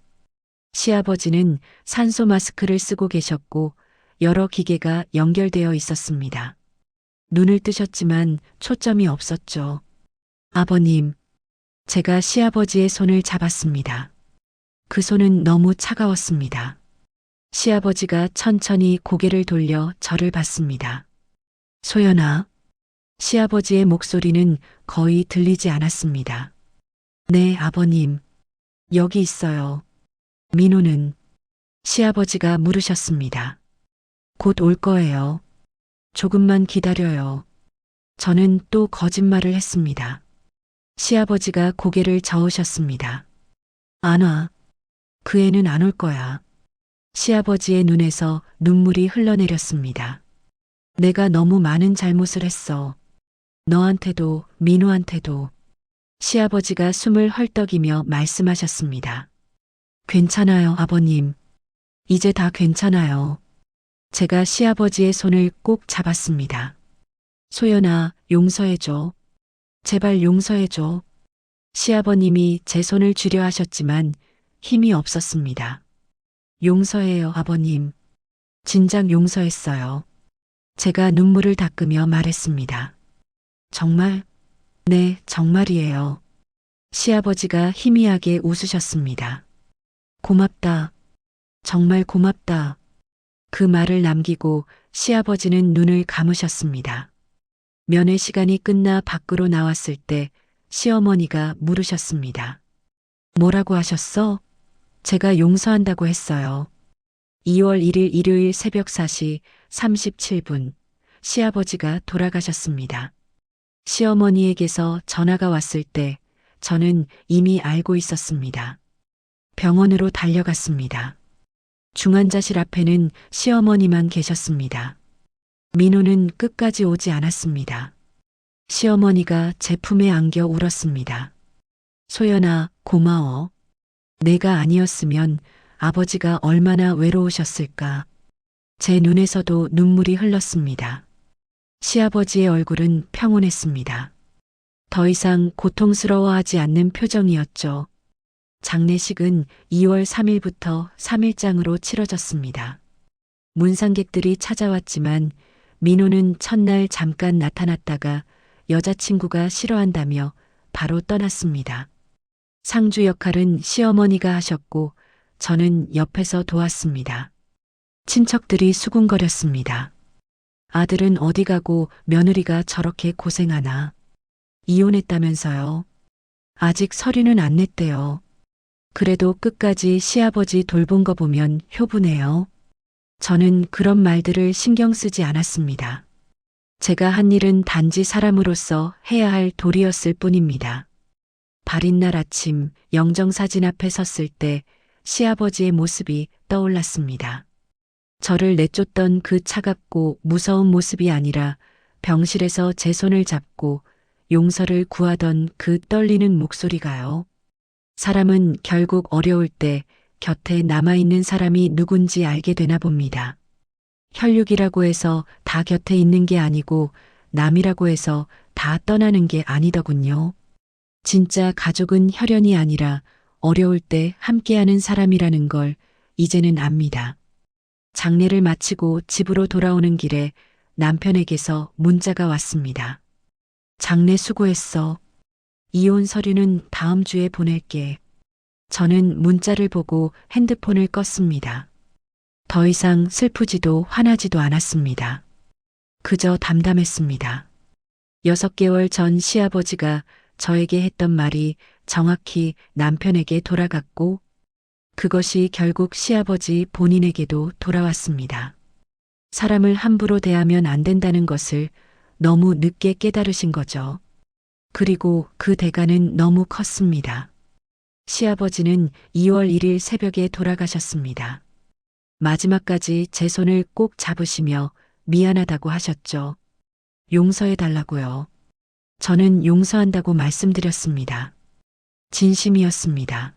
시아버지는 산소 마스크를 쓰고 계셨고 여러 기계가 연결되어 있었습니다. 눈을 뜨셨지만 초점이 없었죠. 아버님, 제가 시아버지의 손을 잡았습니다. 그 손은 너무 차가웠습니다. 시아버지가 천천히 고개를 돌려 저를 봤습니다. 소연아, 시아버지의 목소리는 거의 들리지 않았습니다. 네, 아버님. 여기 있어요. 민호는 시아버지가 물으셨습니다. 곧 올 거예요. 조금만 기다려요. 저는 또 거짓말을 했습니다. 시아버지가 고개를 저으셨습니다. 안 와. 그 애는 안 올 거야. 시아버지의 눈에서 눈물이 흘러내렸습니다. 내가 너무 많은 잘못을 했어. 너한테도 민호한테도. 시아버지가 숨을 헐떡이며 말씀하셨습니다. 괜찮아요, 아버님. 이제 다 괜찮아요. 제가 시아버지의 손을 꼭 잡았습니다. 소연아, 용서해줘. 제발 용서해줘. 시아버님이 제 손을 쥐려 하셨지만 힘이 없었습니다. 용서해요, 아버님. 진작 용서했어요. 제가 눈물을 닦으며 말했습니다. 정말? 네, 정말이에요. 시아버지가 희미하게 웃으셨습니다. 고맙다. 정말 고맙다. 그 말을 남기고 시아버지는 눈을 감으셨습니다. 면회 시간이 끝나 밖으로 나왔을 때 시어머니가 물으셨습니다. 뭐라고 하셨어? 제가 용서한다고 했어요. 2월 1일 일요일 새벽 4시 37분 시아버지가 돌아가셨습니다. 시어머니에게서 전화가 왔을 때 저는 이미 알고 있었습니다. 병원으로 달려갔습니다. 중환자실 앞에는 시어머니만 계셨습니다. 민호는 끝까지 오지 않았습니다. 시어머니가 제 품에 안겨 울었습니다. 소연아, 고마워. 내가 아니었으면 아버지가 얼마나 외로우셨을까. 제 눈에서도 눈물이 흘렀습니다. 시아버지의 얼굴은 평온했습니다. 더 이상 고통스러워하지 않는 표정이었죠. 장례식은 2월 3일부터 3일장으로 치러졌습니다. 문상객들이 찾아왔지만 민호는 첫날 잠깐 나타났다가 여자친구가 싫어한다며 바로 떠났습니다. 상주 역할은 시어머니가 하셨고 저는 옆에서 도왔습니다. 친척들이 수군거렸습니다. 아들은 어디 가고 며느리가 저렇게 고생하나. 이혼했다면서요. 아직 서류는 안 냈대요. 그래도 끝까지 시아버지 돌본 거 보면 효부네요. 저는 그런 말들을 신경 쓰지 않았습니다. 제가 한 일은 단지 사람으로서 해야 할 도리였을 뿐입니다. 발인 날 아침 영정사진 앞에 섰을 때 시아버지의 모습이 떠올랐습니다. 저를 내쫓던 그 차갑고 무서운 모습이 아니라 병실에서 제 손을 잡고 용서를 구하던 그 떨리는 목소리가요. 사람은 결국 어려울 때 곁에 남아있는 사람이 누군지 알게 되나 봅니다. 혈육이라고 해서 다 곁에 있는 게 아니고 남이라고 해서 다 떠나는 게 아니더군요. 진짜 가족은 혈연이 아니라 어려울 때 함께하는 사람이라는 걸 이제는 압니다. 장례를 마치고 집으로 돌아오는 길에 남편에게서 문자가 왔습니다. 장례 수고했어. 이혼 서류는 다음 주에 보낼게. 저는 문자를 보고 핸드폰을 껐습니다. 더 이상 슬프지도 화나지도 않았습니다. 그저 담담했습니다. 6개월 전 시아버지가 저에게 했던 말이 정확히 남편에게 돌아갔고 그것이 결국 시아버지 본인에게도 돌아왔습니다. 사람을 함부로 대하면 안 된다는 것을 너무 늦게 깨달으신 거죠. 그리고 그 대가는 너무 컸습니다. 시아버지는 2월 1일 새벽에 돌아가셨습니다. 마지막까지 제 손을 꼭 잡으시며 미안하다고 하셨죠. 용서해달라고요. 저는 용서한다고 말씀드렸습니다. 진심이었습니다.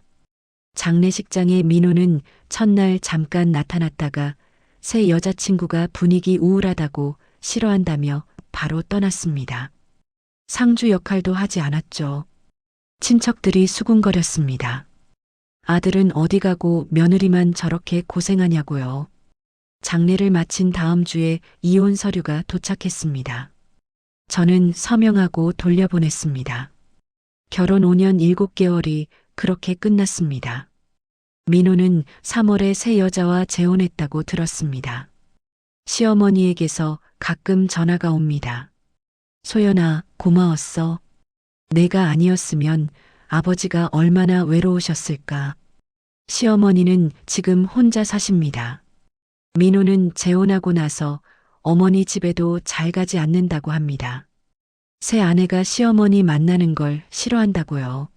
장례식장에 민호는 첫날 잠깐 나타났다가 새 여자친구가 분위기 우울하다고 싫어한다며 바로 떠났습니다. 상주 역할도 하지 않았죠. 친척들이 수군거렸습니다. 아들은 어디 가고 며느리만 저렇게 고생하냐고요. 장례를 마친 다음 주에 이혼 서류가 도착했습니다. 저는 서명하고 돌려보냈습니다. 결혼 5년 7개월이 그렇게 끝났습니다. 민호는 3월에 새 여자와 재혼했다고 들었습니다. 시어머니에게서 가끔 전화가 옵니다. 소연아, 고마웠어. 내가 아니었으면 아버지가 얼마나 외로우셨을까. 시어머니는 지금 혼자 사십니다. 민호는 재혼하고 나서 어머니 집에도 잘 가지 않는다고 합니다. 새 아내가 시어머니 만나는 걸 싫어한다고요.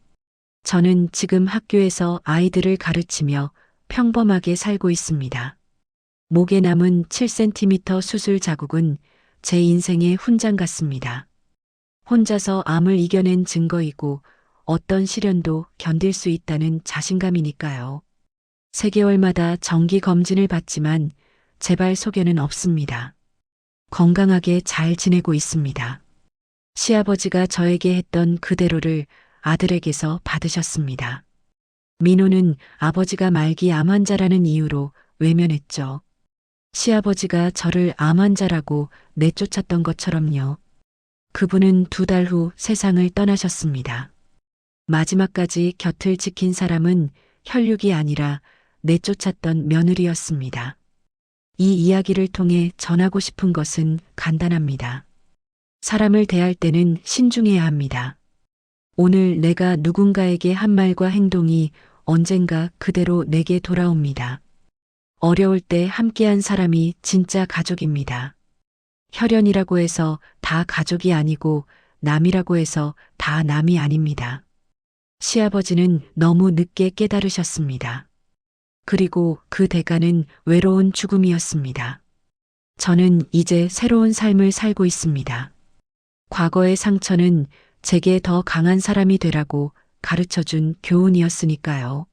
저는 지금 학교에서 아이들을 가르치며 평범하게 살고 있습니다. 목에 남은 7cm 수술 자국은 제 인생의 훈장 같습니다. 혼자서 암을 이겨낸 증거이고 어떤 시련도 견딜 수 있다는 자신감이니까요. 3개월마다 정기 검진을 받지만 재발 소견은 없습니다. 건강하게 잘 지내고 있습니다. 시아버지가 저에게 했던 그대로를 아들에게서 받으셨습니다. 민호는 아버지가 말기 암 환자라는 이유로 외면했죠. 시아버지가 저를 암 환자라고 내쫓았던 것처럼요. 그분은 2달 후 세상을 떠나셨습니다. 마지막까지 곁을 지킨 사람은 혈육이 아니라 내쫓았던 며느리였습니다. 이 이야기를 통해 전하고 싶은 것은 간단합니다. 사람을 대할 때는 신중해야 합니다. 오늘 내가 누군가에게 한 말과 행동이 언젠가 그대로 내게 돌아옵니다. 어려울 때 함께한 사람이 진짜 가족입니다. 혈연이라고 해서 다 가족이 아니고 남이라고 해서 다 남이 아닙니다. 시아버지는 너무 늦게 깨달으셨습니다. 그리고 그 대가는 외로운 죽음이었습니다. 저는 이제 새로운 삶을 살고 있습니다. 과거의 상처는 제게 더 강한 사람이 되라고 가르쳐준 교훈이었으니까요.